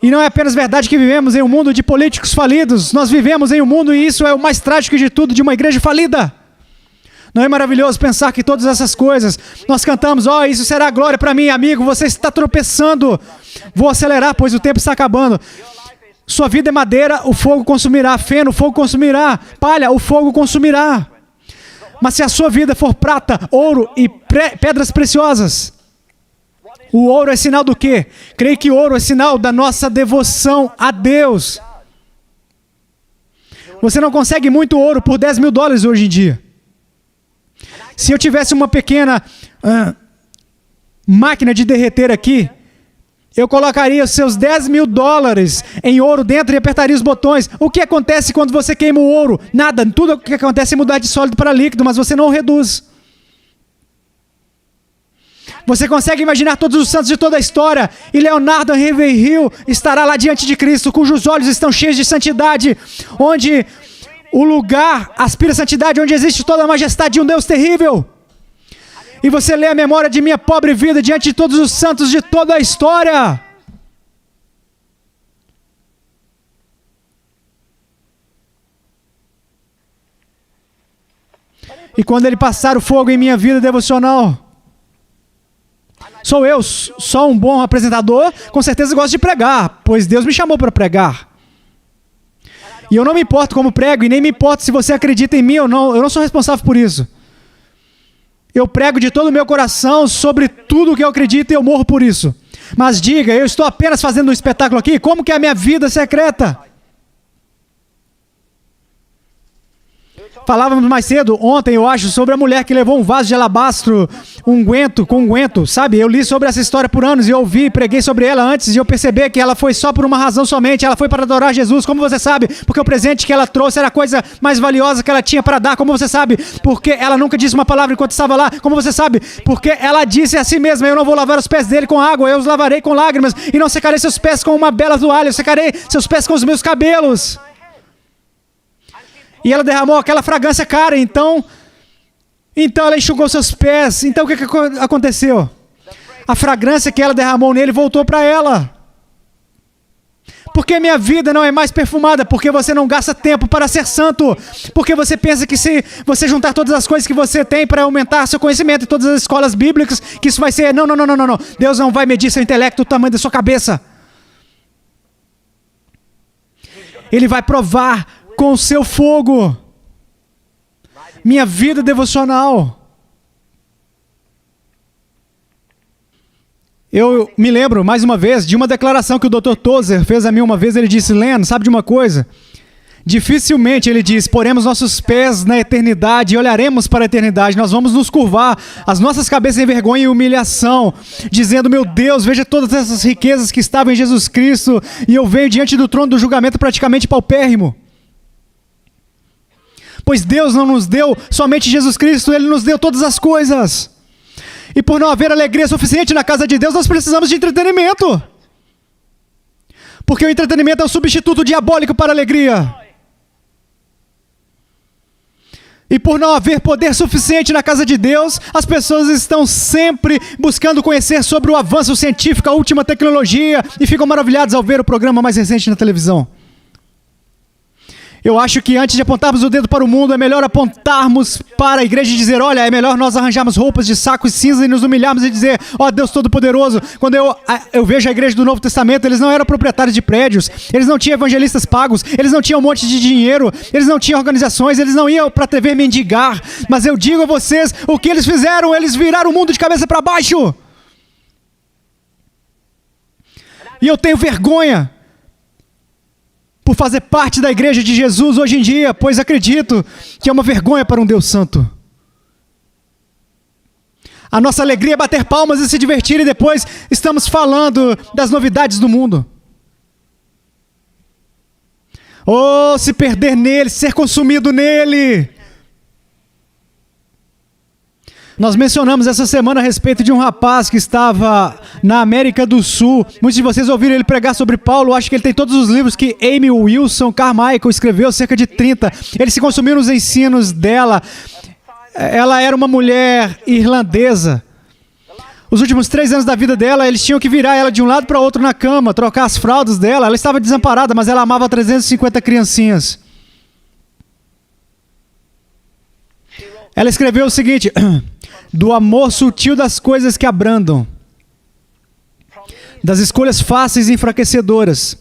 E não é apenas verdade que vivemos em um mundo de políticos falidos. Nós vivemos em um mundo, e isso é o mais trágico de tudo, de uma igreja falida. Não é maravilhoso pensar que todas essas coisas, nós cantamos: ó, isso será glória para mim, amigo, você está tropeçando. Vou acelerar, pois o tempo está acabando. Sua vida é madeira, o fogo consumirá. Feno, o fogo consumirá. Palha, o fogo consumirá. Mas se a sua vida for prata, ouro e pedras preciosas, o ouro é sinal do quê? Creio que ouro é sinal da nossa devoção a Deus. Você não consegue muito ouro por $10.000 hoje em dia. Se eu tivesse uma pequena máquina de derreter aqui, eu colocaria os seus $10.000 em ouro dentro e apertaria os botões. O que acontece quando você queima o ouro? Nada. Tudo o que acontece é mudar de sólido para líquido, mas você não o reduz. Você consegue imaginar todos os santos de toda a história, e Leonardo Ravenhill estará lá diante de Cristo, cujos olhos estão cheios de santidade, onde o lugar aspira a santidade, onde existe toda a majestade de um Deus terrível. E você lê a memória de minha pobre vida diante de todos os santos de toda a história. E quando ele passar o fogo em minha vida devocional, sou eu só um bom apresentador? Com certeza gosto de pregar, pois Deus me chamou para pregar. E eu não me importo como prego, e nem me importo se você acredita em mim ou não. Eu não sou responsável por isso. Eu prego de todo o meu coração sobre tudo o que eu acredito, e eu morro por isso. Mas diga, eu estou apenas fazendo um espetáculo aqui? Como que é a minha vida secreta? Falávamos mais cedo, ontem eu acho, sobre a mulher que levou um vaso de alabastro, com unguento, sabe? Eu li sobre essa história por anos e eu ouvi, preguei sobre ela antes de eu perceber que ela foi só por uma razão somente, ela foi para adorar Jesus, como você sabe? Porque o presente que ela trouxe era a coisa mais valiosa que ela tinha para dar, como você sabe? Porque ela nunca disse uma palavra enquanto estava lá, como você sabe? Porque ela disse a si mesma, eu não vou lavar os pés dele com água, eu os lavarei com lágrimas e não secarei seus pés com uma bela toalha, eu secarei seus pés com os meus cabelos. E ela derramou aquela fragrância cara, então ela enxugou seus pés. Então o que aconteceu? A fragrância que ela derramou nele voltou para ela. Porque minha vida não é mais perfumada, porque você não gasta tempo para ser santo, porque você pensa que se você juntar todas as coisas que você tem para aumentar seu conhecimento em todas as escolas bíblicas, que isso vai ser, não. Deus não vai medir seu intelecto, o tamanho da sua cabeça. Ele vai provar com o seu fogo. Minha vida devocional. Eu me lembro, mais uma vez, de uma declaração que o Dr. Tozer fez a mim uma vez. Ele disse, Len, sabe de uma coisa? Dificilmente, ele diz, poremos nossos pés na eternidade e olharemos para a eternidade. Nós vamos nos curvar, as nossas cabeças em vergonha e humilhação, dizendo, meu Deus, veja todas essas riquezas que estavam em Jesus Cristo e eu venho diante do trono do julgamento praticamente paupérrimo. Pois Deus não nos deu somente Jesus Cristo, Ele nos deu todas as coisas. E por não haver alegria suficiente na casa de Deus, nós precisamos de entretenimento. Porque o entretenimento é o substituto diabólico para a alegria. E por não haver poder suficiente na casa de Deus, as pessoas estão sempre buscando conhecer sobre o avanço científico, a última tecnologia, e ficam maravilhados ao ver o programa mais recente na televisão. Eu acho que antes de apontarmos o dedo para o mundo, é melhor apontarmos para a igreja e dizer, olha, é melhor nós arranjarmos roupas de saco e cinza e nos humilharmos e dizer, ó Deus Todo-Poderoso. Quando eu vejo a igreja do Novo Testamento, eles não eram proprietários de prédios, eles não tinham evangelistas pagos, eles não tinham um monte de dinheiro, eles não tinham organizações, eles não iam para a TV mendigar. Mas eu digo a vocês, o que eles fizeram? Eles viraram o mundo de cabeça para baixo. E eu tenho vergonha por fazer parte da igreja de Jesus hoje em dia, pois acredito que é uma vergonha para um Deus santo. A nossa alegria é bater palmas e se divertir e depois estamos falando das novidades do mundo. Oh, se perder nele, ser consumido nele. Nós mencionamos essa semana a respeito de um rapaz que estava na América do Sul. Muitos de vocês ouviram ele pregar sobre Paulo. Acho que ele tem todos os livros que Amy Wilson Carmichael escreveu, cerca de 30. Ele se consumiu nos ensinos dela. Ela era uma mulher irlandesa. Os últimos 3 anos da vida dela, eles tinham que virar ela de um lado para o outro na cama, trocar as fraldas dela. Ela estava desamparada, mas ela amava 350 criancinhas. Ela escreveu o seguinte: do amor sutil das coisas que abrandam, das escolhas fáceis e enfraquecedoras.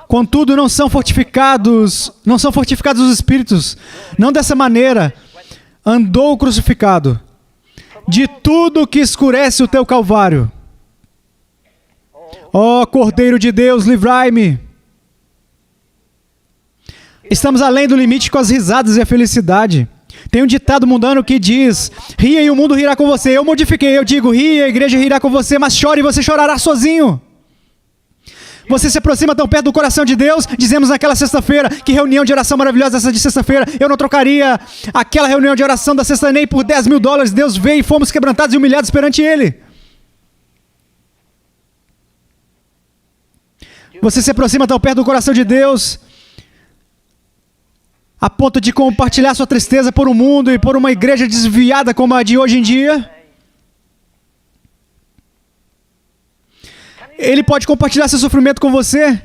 Contudo, não são fortificados os espíritos. Não dessa maneira andou o crucificado. De tudo que escurece o teu calvário. Ó Cordeiro de Deus, livrai-me. Estamos além do limite com as risadas e a felicidade. Tem um ditado mundano que diz: ria e o mundo rirá com você. Eu modifiquei, eu digo: ria e a igreja rirá com você, mas chore e você chorará sozinho. Você se aproxima tão perto do coração de Deus. Dizemos naquela sexta-feira, que reunião de oração maravilhosa essa de sexta-feira. Eu não trocaria aquela reunião de oração da sexta nem por $10.000. Deus veio e fomos quebrantados e humilhados perante Ele. Você se aproxima tão perto do coração de Deus, a ponto de compartilhar sua tristeza por um mundo e por uma igreja desviada como a de hoje em dia. Ele pode compartilhar seu sofrimento com você.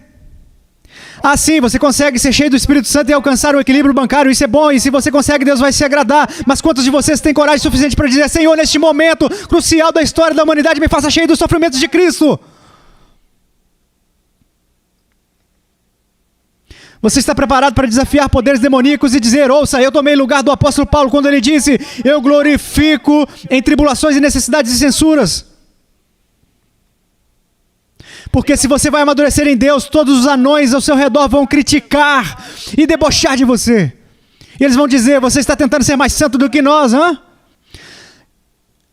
Assim, você consegue ser cheio do Espírito Santo e alcançar o equilíbrio bancário. Isso é bom, e se você consegue, Deus vai se agradar. Mas quantos de vocês têm coragem suficiente para dizer: Senhor, neste momento crucial da história da humanidade, me faça cheio dos sofrimentos de Cristo? Você está preparado para desafiar poderes demoníacos e dizer: ouça, eu tomei lugar do apóstolo Paulo quando ele disse: eu glorifico em tribulações e necessidades e censuras. Porque se você vai amadurecer em Deus, todos os anões ao seu redor vão criticar e debochar de você. E eles vão dizer, você está tentando ser mais santo do que nós, hã?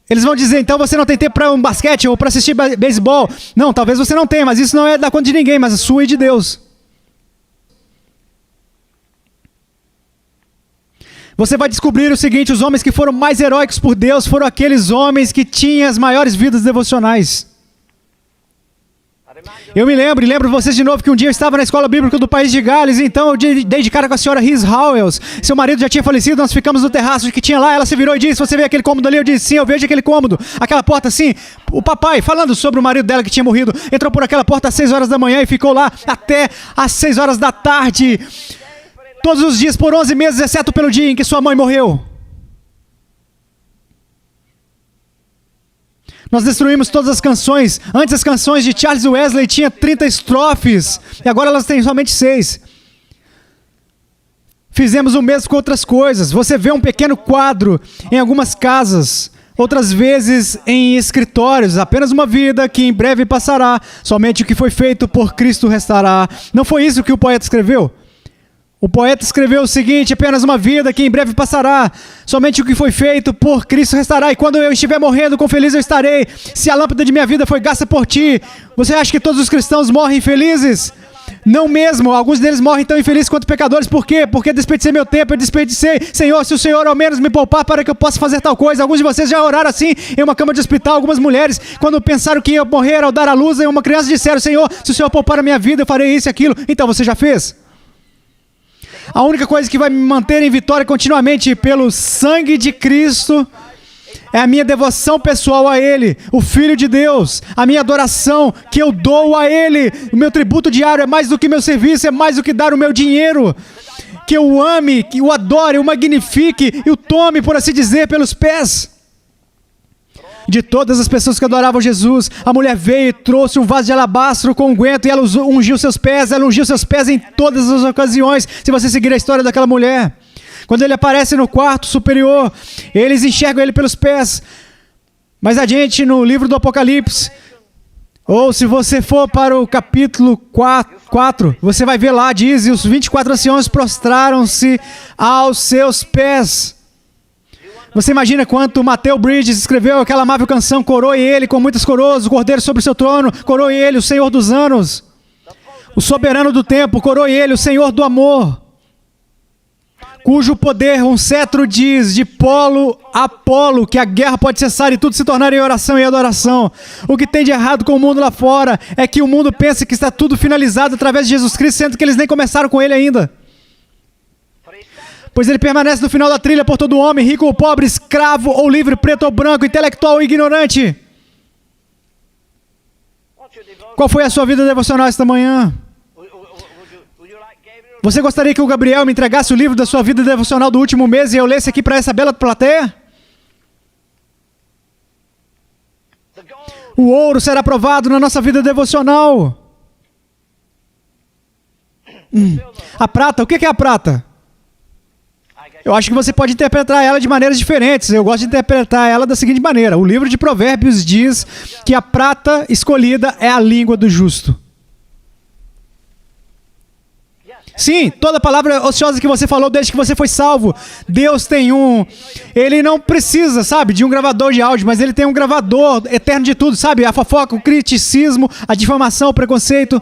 Eles vão dizer, então você não tem tempo para um basquete ou para assistir beisebol. Não, talvez você não tenha, mas isso não é da conta de ninguém, mas a sua e de Deus. Você vai descobrir o seguinte, os homens que foram mais heróicos por Deus foram aqueles homens que tinham as maiores vidas devocionais. Eu me lembro vocês de novo que um dia eu estava na escola bíblica do país de Gales, e então eu dei de cara com a senhora Rhys Howells. Seu marido já tinha falecido, nós ficamos no terraço que tinha lá, ela se virou e disse, você vê aquele cômodo ali? Eu disse, sim, eu vejo aquele cômodo, aquela porta assim. O papai, falando sobre o marido dela que tinha morrido, entrou por aquela porta às 6 horas da manhã e ficou lá até às 6 horas da tarde, todos os dias por 11 meses, exceto pelo dia em que sua mãe morreu. Nós destruímos todas as canções. Antes as canções de Charles Wesley tinham 30 estrofes. E agora elas têm somente 6. Fizemos o mesmo com outras coisas. Você vê um pequeno quadro em algumas casas. Outras vezes em escritórios. Apenas uma vida que em breve passará. Somente o que foi feito por Cristo restará. Não foi isso que o poeta escreveu? O poeta escreveu o seguinte, apenas uma vida que em breve passará, somente o que foi feito por Cristo restará, e quando eu estiver morrendo, quão feliz eu estarei, se a lâmpada de minha vida foi gasta por ti. Você acha que todos os cristãos morrem felizes? Não mesmo, alguns deles morrem tão infelizes quanto pecadores. Por quê? Porque desperdicei meu tempo, eu desperdicei. Senhor, se o Senhor ao menos me poupar para que eu possa fazer tal coisa. Alguns de vocês já oraram assim em uma cama de hospital. Algumas mulheres, quando pensaram que ia morrer ao dar à luz em uma criança, disseram, Senhor, se o Senhor poupar a minha vida, eu farei isso e aquilo. Então você já fez? A única coisa que vai me manter em vitória continuamente pelo sangue de Cristo é a minha devoção pessoal a Ele, o Filho de Deus, a minha adoração que eu dou a Ele. O meu tributo diário é mais do que meu serviço, é mais do que dar o meu dinheiro. Que eu o ame, que o adore, o magnifique e o tome, por assim dizer, pelos pés. De todas as pessoas que adoravam Jesus, a mulher veio e trouxe um vaso de alabastro com unguento e ela ungiu seus pés, em todas as ocasiões. Se você seguir a história daquela mulher, quando ele aparece no quarto superior, eles enxergam ele pelos pés. Mais adiante no livro do Apocalipse, ou se você for para o capítulo 4, você vai ver lá, diz, e os 24 anciãos prostraram-se aos seus pés. Você imagina quanto Matthew Bridges escreveu aquela amável canção, coroe ele com muitas coroas, o cordeiro sobre o seu trono, coroe ele, o Senhor dos anos, o soberano do tempo, coroe ele, o Senhor do amor, cujo poder um cetro diz, de polo a polo, que a guerra pode cessar e tudo se tornar em oração e adoração. O que tem de errado com o mundo lá fora é que o mundo pensa que está tudo finalizado através de Jesus Cristo, sendo que eles nem começaram com ele ainda. Pois ele permanece no final da trilha por todo homem, rico ou pobre, escravo ou livre, preto ou branco, intelectual ou ignorante. Qual foi a sua vida devocional esta manhã? Você gostaria que o Gabriel me entregasse o livro da sua vida devocional do último mês e eu lesse aqui para essa bela plateia? O ouro será provado na nossa vida devocional. A prata, o que é a prata? Eu acho que você pode interpretar ela de maneiras diferentes. Eu gosto de interpretar ela da seguinte maneira. O livro de Provérbios diz que a prata escolhida é a língua do justo. Sim, toda palavra ociosa que você falou desde que você foi salvo. Deus tem Ele não precisa, sabe, de um gravador de áudio, mas Ele tem um gravador eterno de tudo, sabe? A fofoca, o criticismo, a difamação, o preconceito.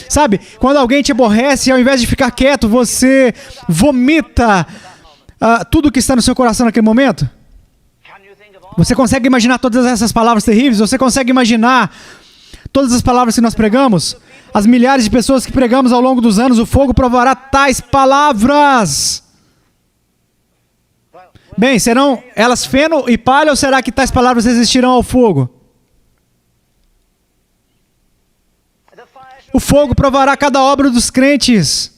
Sabe? Quando alguém te aborrece, ao invés de ficar quieto, você vomita tudo que está no seu coração naquele momento. Você consegue imaginar todas essas palavras terríveis? Você consegue imaginar todas as palavras que nós pregamos? As milhares de pessoas que pregamos ao longo dos anos, o fogo provará tais palavras. Bem, serão elas feno e palha ou será que tais palavras resistirão ao fogo? O fogo provará cada obra dos crentes.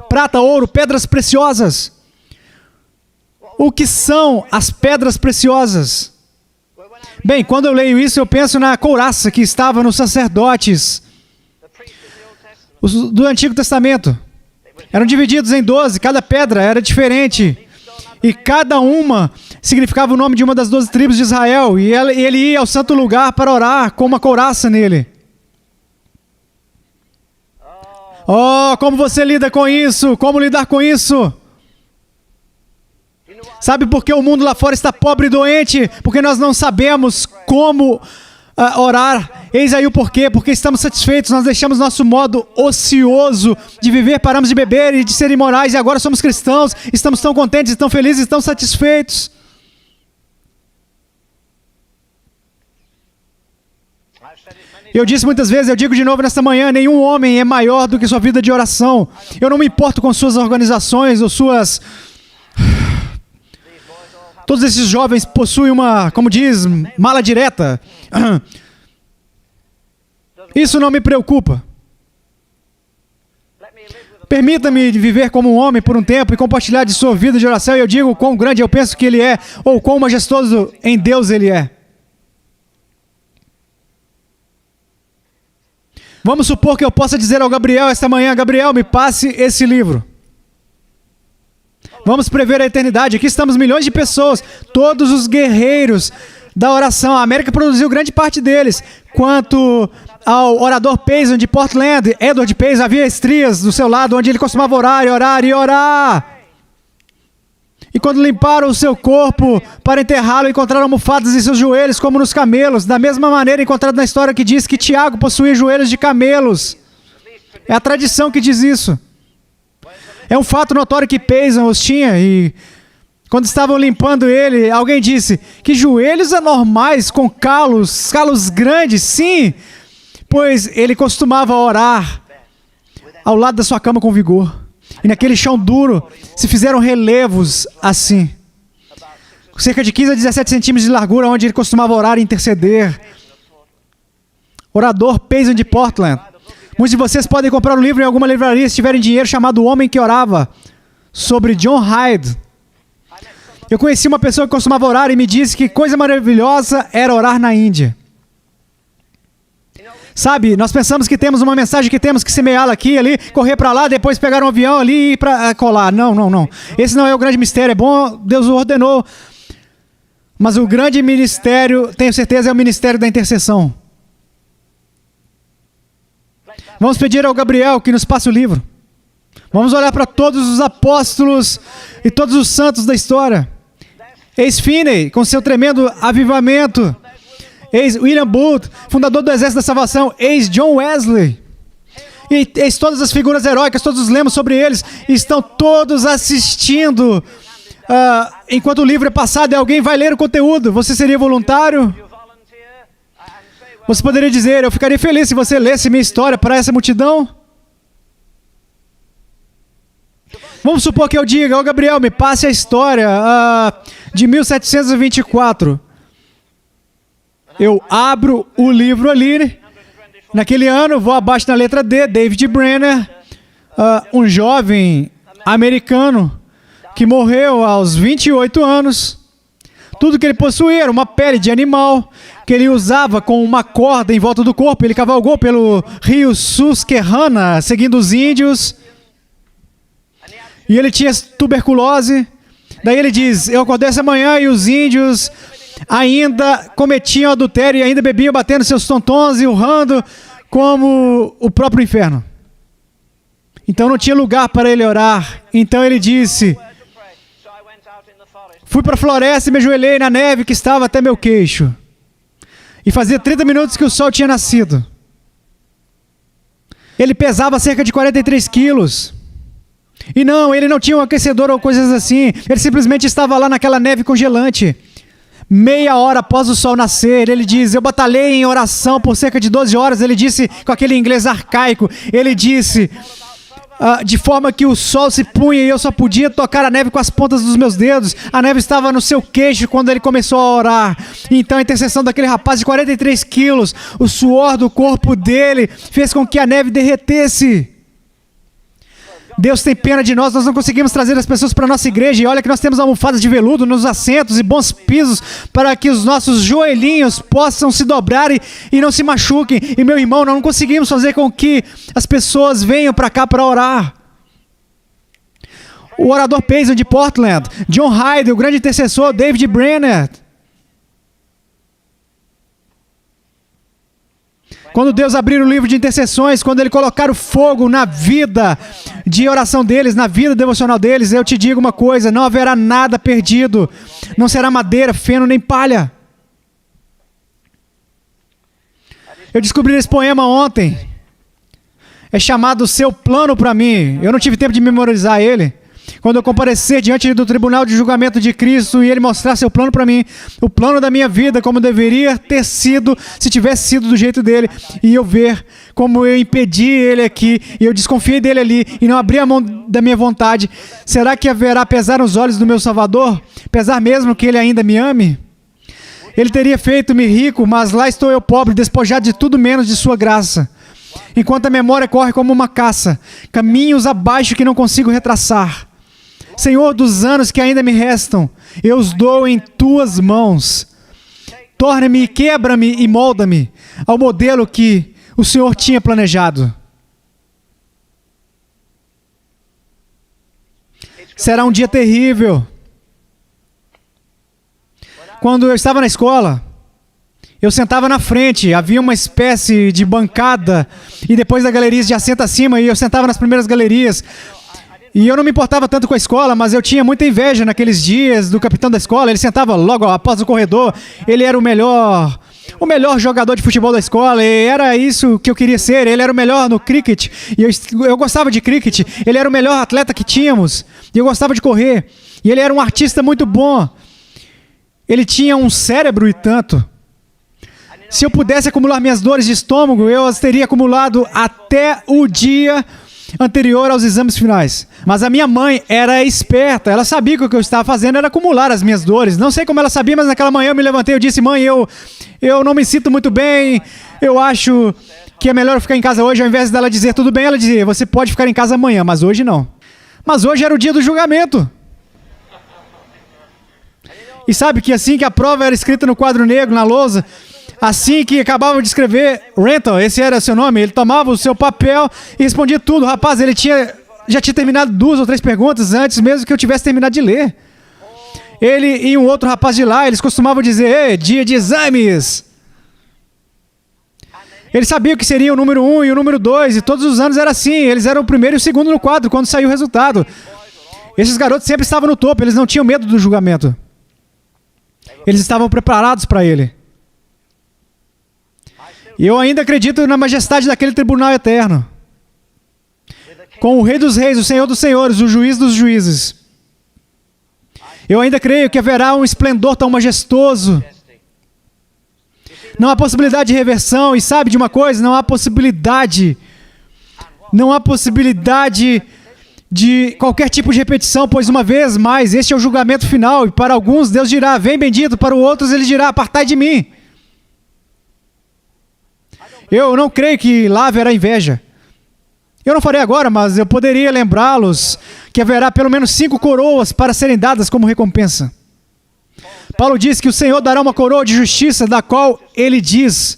Prata, ouro, pedras preciosas. O que são as pedras preciosas? Bem, quando eu leio isso, eu penso na couraça que estava nos sacerdotes do Antigo Testamento. Eram divididos em 12, cada pedra era diferente. E cada uma significava o nome de uma das 12 tribos de Israel. E ele ia ao santo lugar para orar com uma couraça nele. Oh, como você lida com isso? Como lidar com isso? Sabe por que o mundo lá fora está pobre e doente? Porque nós não sabemos como orar. Eis aí o porquê. Porque estamos satisfeitos, nós deixamos nosso modo ocioso de viver, paramos de beber e de ser imorais, e agora somos cristãos, estamos tão contentes, tão felizes, tão satisfeitos. Eu disse muitas vezes, eu digo de novo nesta manhã, nenhum homem é maior do que sua vida de oração. Eu não me importo com suas organizações ou suas... Todos esses jovens possuem uma, como diz, mala direta. Isso não me preocupa. Permita-me viver como um homem por um tempo e compartilhar de sua vida de oração, e eu digo quão grande eu penso que ele é, ou quão majestoso em Deus ele é. Vamos supor que eu possa dizer ao Gabriel esta manhã: Gabriel, me passe esse livro. Vamos prever a eternidade. Aqui estamos milhões de pessoas, todos os guerreiros da oração. A América produziu grande parte deles. Quanto ao orador Payson de Portland, Edward Payson, havia estrias do seu lado onde ele costumava orar e orar e orar. E quando limparam o seu corpo para enterrá-lo, encontraram almofadas em seus joelhos, como nos camelos. Da mesma maneira encontrado na história que diz que Tiago possuía joelhos de camelos. É a tradição que diz isso. É um fato notório que Payson os tinha, e quando estavam limpando ele, alguém disse: que joelhos anormais com calos grandes, sim, pois ele costumava orar ao lado da sua cama com vigor. E naquele chão duro se fizeram relevos assim, cerca de 15 a 17 centímetros de largura, onde ele costumava orar e interceder. Orador Payson de Portland. Muitos de vocês podem comprar um livro em alguma livraria se tiverem dinheiro, chamado O Homem que Orava, sobre John Hyde. Eu conheci uma pessoa que costumava orar e me disse que coisa maravilhosa era orar na Índia. Sabe, nós pensamos que temos uma mensagem que temos que semeá-la aqui, ali, correr para lá, depois pegar um avião ali e ir para colar. Não, não, não. Esse não é o grande mistério. É bom, Deus o ordenou. Mas o grande ministério, tenho certeza, é o ministério da intercessão. Vamos pedir ao Gabriel que nos passe o livro. Vamos olhar para todos os apóstolos e todos os santos da história. Eis Finney, com seu tremendo avivamento. Eis William Booth, fundador do Exército da Salvação. Eis John Wesley. E eis todas as figuras heróicas, todos lemos sobre eles. E estão todos assistindo. Enquanto o livro é passado e alguém vai ler o conteúdo. Você seria voluntário? Você poderia dizer: eu ficaria feliz se você lesse minha história para essa multidão? Vamos supor que eu diga: ô Gabriel, me passe a história de 1724. Eu abro o livro ali. Naquele ano, vou abaixo na letra D, David Brenner, um jovem americano que morreu aos 28 anos. Tudo que ele possuía era uma pele de animal, que ele usava com uma corda em volta do corpo. Ele cavalgou pelo rio Susquehanna, seguindo os índios. E ele tinha tuberculose. Daí ele diz: eu acordei essa manhã e os índios ainda cometiam adultério e ainda bebiam, batendo seus tontons e urrando como o próprio inferno. Então não tinha lugar para ele orar. Então ele disse: fui para a floresta e me ajoelhei na neve que estava até meu queixo. E fazia 30 minutos que o sol tinha nascido. Ele pesava cerca de 43 quilos. E não, ele não tinha um aquecedor ou coisas assim. Ele simplesmente estava lá naquela neve congelante. Meia hora após o sol nascer, ele diz: eu batalhei em oração por cerca de 12 horas. Ele disse com aquele inglês arcaico. Ele disse... de forma que o sol se punha e eu só podia tocar a neve com as pontas dos meus dedos. A neve estava no seu queixo quando ele começou a orar. Então a intercessão daquele rapaz de 43 quilos, o suor do corpo dele, fez com que a neve derretesse. Deus tem pena de nós não conseguimos trazer as pessoas para a nossa igreja. E olha que nós temos almofadas de veludo nos assentos e bons pisos para que os nossos joelhinhos possam se dobrar e não se machuquem. E meu irmão, nós não conseguimos fazer com que as pessoas venham para cá para orar. O orador Payson de Portland, John Hyde, o grande intercessor, David Brenner. Quando Deus abrir o livro de intercessões, quando Ele colocar o fogo na vida de oração deles, na vida devocional deles, eu te digo uma coisa, não haverá nada perdido. Não será madeira, feno nem palha. Eu descobri esse poema ontem. É chamado Seu Plano para Mim. Eu não tive tempo de memorizar ele. Quando eu comparecer diante do tribunal de julgamento de Cristo e Ele mostrar seu plano para mim, o plano da minha vida, como deveria ter sido, se tivesse sido do jeito dele, e eu ver como eu impedi Ele aqui, e eu desconfiei dele ali, e não abri a mão da minha vontade, será que haverá pesar nos olhos do meu Salvador? Pesar mesmo que Ele ainda me ame? Ele teria feito-me rico, mas lá estou eu pobre, despojado de tudo menos de sua graça. Enquanto a memória corre como uma caça, caminhos abaixo que não consigo retraçar. Senhor dos anos que ainda me restam, eu os dou em tuas mãos. Torna-me, quebra-me e molda-me ao modelo que o Senhor tinha planejado. Será um dia terrível. Quando eu estava na escola, eu sentava na frente, havia uma espécie de bancada, e depois da galeria de assento acima, e eu sentava nas primeiras galerias. E eu não me importava tanto com a escola, mas eu tinha muita inveja naqueles dias do capitão da escola. Ele sentava logo após o corredor, ele era o melhor jogador de futebol da escola, e era isso que eu queria ser. Ele era o melhor no cricket, e eu gostava de cricket. Ele era o melhor atleta que tínhamos, e eu gostava de correr. E ele era um artista muito bom. Ele tinha um cérebro e tanto. Se eu pudesse acumular minhas dores de estômago, eu as teria acumulado até o dia anterior aos exames finais. Mas a minha mãe era esperta, ela sabia que o que eu estava fazendo era acumular as minhas dores. Não sei como ela sabia, mas naquela manhã eu me levantei e disse: mãe, eu não me sinto muito bem, eu acho que é melhor eu ficar em casa hoje. Ao invés dela dizer tudo bem, ela dizia: você pode ficar em casa amanhã, mas hoje não. Mas hoje era o dia do julgamento. E sabe que assim que a prova era escrita no quadro negro, na lousa, assim que acabava de escrever, Renton, esse era seu nome, ele tomava o seu papel e respondia tudo. Rapaz, ele já tinha terminado 2 ou 3 perguntas antes mesmo que eu tivesse terminado de ler. Ele e um outro rapaz de lá, eles costumavam dizer: dia de exames. Ele sabia que seria o número 1 e o número 2, e todos os anos era assim, eles eram o primeiro e o segundo no quadro quando saiu o resultado. Esses garotos sempre estavam no topo, eles não tinham medo do julgamento. Eles estavam preparados para ele. E eu ainda acredito na majestade daquele tribunal eterno. Com o Rei dos Reis, o Senhor dos Senhores, o Juiz dos Juízes. Eu ainda creio que haverá um esplendor tão majestoso. Não há possibilidade de reversão. E sabe de uma coisa? Não há possibilidade de qualquer tipo de repetição, pois uma vez mais, este é o julgamento final. E para alguns Deus dirá: vem bendito. Para outros Ele dirá: apartai de mim. Eu não creio que lá haverá inveja. Eu não farei agora, mas eu poderia lembrá-los que haverá pelo menos 5 coroas para serem dadas como recompensa. Paulo diz que o Senhor dará uma coroa de justiça, da qual Ele diz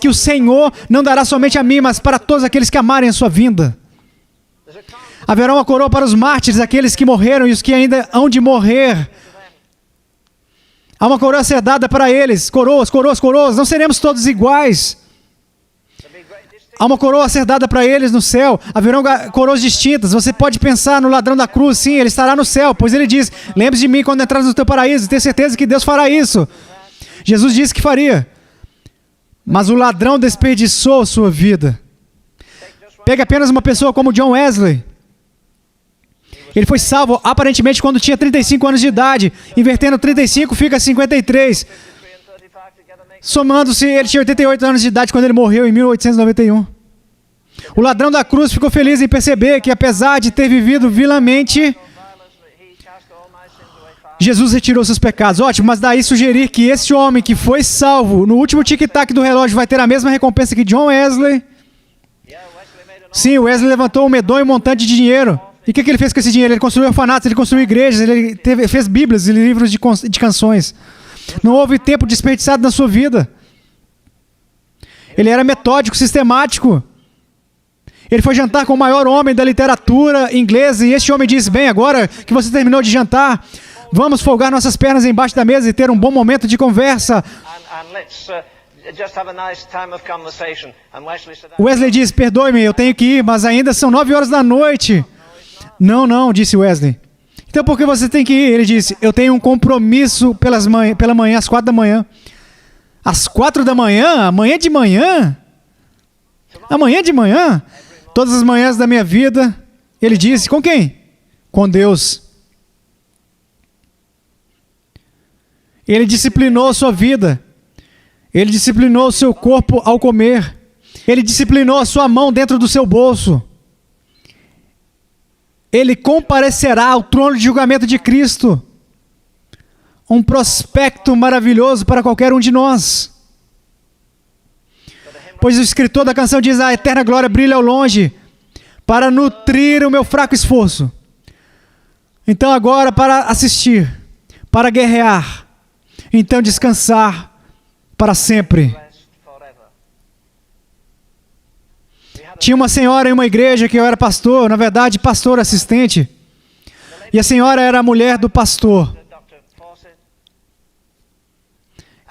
que o Senhor não dará somente a mim, mas para todos aqueles que amarem a sua vinda. Haverá uma coroa para os mártires, aqueles que morreram e os que ainda hão de morrer. Há uma coroa a ser dada para eles. Coroas, coroas, coroas. Não seremos todos iguais. Há uma coroa a ser dada para eles no céu. Haverão coroas distintas. Você pode pensar no ladrão da cruz. Sim, ele estará no céu, pois ele diz: lembre-se de mim quando entrares no teu paraíso. E tenha certeza que Deus fará isso. Jesus disse que faria. Mas o ladrão desperdiçou sua vida. Pega apenas uma pessoa como John Wesley. Ele foi salvo aparentemente quando tinha 35 anos de idade. Invertendo 35 fica 53. Somando-se, ele tinha 88 anos de idade quando ele morreu em 1891. O ladrão da cruz ficou feliz em perceber que, apesar de ter vivido vilamente, Jesus retirou seus pecados. Ótimo, mas daí sugerir que esse homem que foi salvo no último tic-tac do relógio vai ter a mesma recompensa que John Wesley? Sim, Wesley levantou um medonho montante de dinheiro. E o que ele fez com esse dinheiro? Ele construiu orfanatos, ele construiu igrejas, ele fez bíblias e livros de canções. Não houve tempo desperdiçado na sua vida. Ele era metódico, sistemático. Ele foi jantar com o maior homem da literatura inglesa, e este homem disse: bem, agora que você terminou de jantar, vamos folgar nossas pernas embaixo da mesa e ter um bom momento de conversa.
just have a nice time of conversation. And Wesley said,
Wesley disse, perdoe-me, eu tenho que ir, mas ainda são 9 horas da noite. Não, disse Wesley. Então por que você tem que ir? Ele disse, eu tenho um compromisso pela manhã, às 4 da manhã. Às 4 da manhã? Amanhã de manhã? Amanhã de manhã? Todas as manhãs da minha vida. Ele disse, com quem? Com Deus. Ele disciplinou a sua vida. Ele disciplinou o seu corpo ao comer. Ele disciplinou a sua mão dentro do seu bolso. Ele comparecerá ao trono de julgamento de Cristo. Um prospecto maravilhoso para qualquer um de nós. Pois o escritor da canção diz, a eterna glória brilha ao longe, para nutrir o meu fraco esforço. Então agora para assistir, para guerrear, então descansar para sempre.
rest forever.
Tinha uma senhora em uma igreja que eu era pastor, na verdade pastor assistente. E a senhora era a mulher do pastor.
Dr. Fawcett,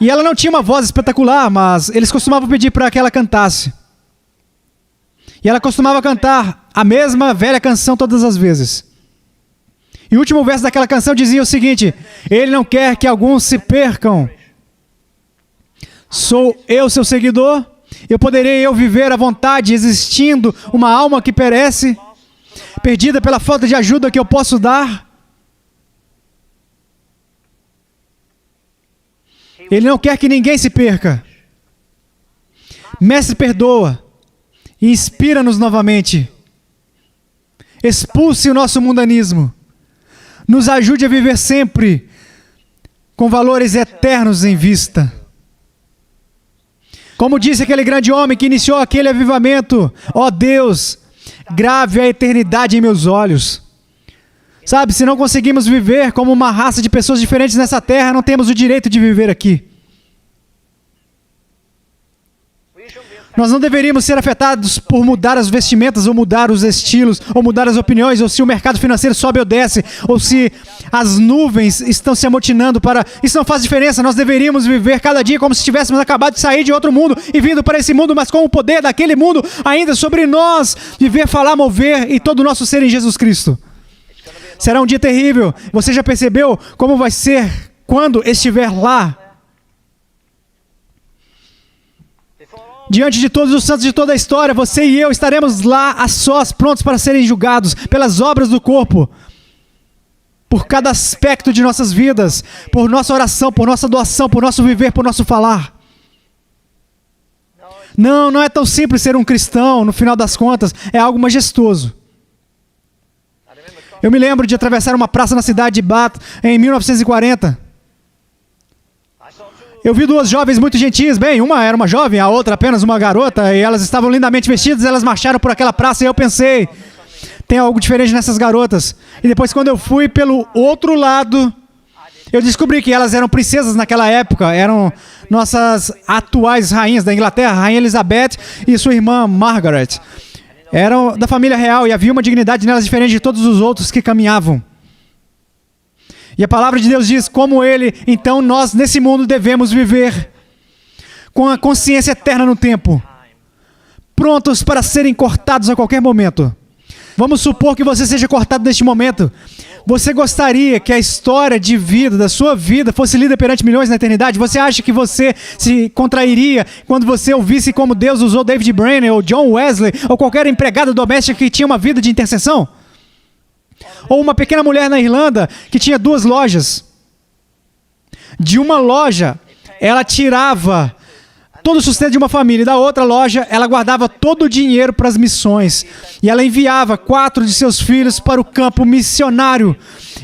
E ela não tinha uma voz espetacular, mas eles costumavam pedir para que ela cantasse. E ela costumava cantar a mesma velha canção todas as vezes. E o último verso daquela canção dizia o seguinte: Ele não quer que alguns se percam. Sou eu seu seguidor? Poderei viver à vontade, existindo uma alma que perece, perdida pela falta de ajuda que eu posso dar? Ele não quer que ninguém se perca. Mestre, perdoa e inspira-nos novamente. Expulse o nosso mundanismo. Nos ajude a viver sempre com valores eternos em vista. Como disse aquele grande homem que iniciou aquele avivamento: ó Deus, grave a eternidade em meus olhos. Sabe, se não conseguimos viver como uma raça de pessoas diferentes nessa terra, não temos o direito de viver aqui. Nós não deveríamos ser afetados por mudar as vestimentas, ou mudar os estilos, ou mudar as opiniões, ou se o mercado financeiro sobe ou desce, ou se as nuvens estão se amotinando para... Isso não faz diferença, nós deveríamos viver cada dia como se tivéssemos acabado de sair de outro mundo e vindo para esse mundo, mas com o poder daquele mundo ainda sobre nós, viver, falar, mover e todo o nosso ser em Jesus Cristo. Será um dia terrível. Você já percebeu como vai ser quando estiver lá? Diante de todos os santos de toda a história, você e eu estaremos lá a sós, prontos para serem julgados pelas obras do corpo, por cada aspecto de nossas vidas, por nossa oração, por nossa doação, por nosso viver, por nosso falar. Não é tão simples ser um cristão, no final das contas, é algo majestoso. Eu me lembro de atravessar uma praça na cidade de Bath em 1940. Eu vi duas jovens muito gentis, bem, uma era uma jovem, a outra apenas uma garota, e elas estavam lindamente vestidas, elas marcharam por aquela praça e eu pensei, tem algo diferente nessas garotas. E depois, quando eu fui pelo outro lado, eu descobri que elas eram princesas naquela época, eram nossas atuais rainhas da Inglaterra, a Rainha Elizabeth e sua irmã Margaret. Eram da família real e havia uma dignidade nelas diferente de todos os outros que caminhavam. E a palavra de Deus diz como ele, então nós nesse mundo devemos viver com a consciência eterna no tempo, prontos para serem cortados a qualquer momento. Vamos supor que você seja cortado neste momento. Você gostaria que a história de vida, da sua vida, fosse lida perante milhões na eternidade? Você acha que você se contrairia quando você ouvisse como Deus usou David Brainerd ou John Wesley ou qualquer empregada doméstica que tinha uma vida de intercessão? Ou uma pequena mulher na Irlanda que tinha 2 lojas. De uma loja, ela tirava todo o sustento de uma família. E da outra loja, ela guardava todo o dinheiro para as missões. E ela enviava 4 de seus filhos para o campo missionário.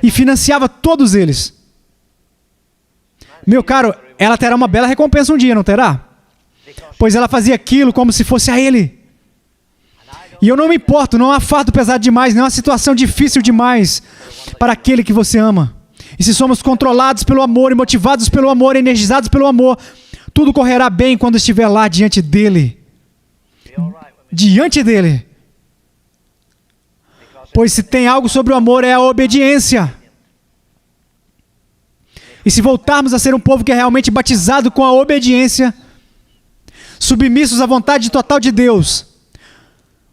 E financiava todos eles. Meu caro, ela terá uma bela recompensa um dia, não terá? Pois ela fazia aquilo como se fosse a ele. E eu não me importo, não há fardo pesado demais, não há situação difícil demais para aquele que você ama. E se somos controlados pelo amor e motivados pelo amor, energizados pelo amor, tudo correrá bem quando estiver lá diante dele. Diante dele. Pois se tem algo sobre o amor é a obediência. E se voltarmos a ser um povo que é realmente batizado com a obediência, submissos à vontade total de Deus,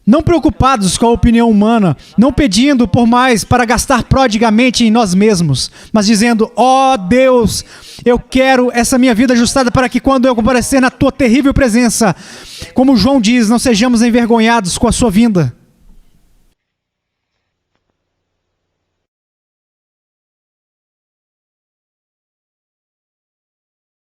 não preocupados com a opinião humana, não pedindo por mais para gastar prodigamente em nós mesmos, mas dizendo: ó Deus, eu quero essa minha vida ajustada para que quando eu comparecer na tua terrível presença, como João diz, não sejamos envergonhados com a sua vinda.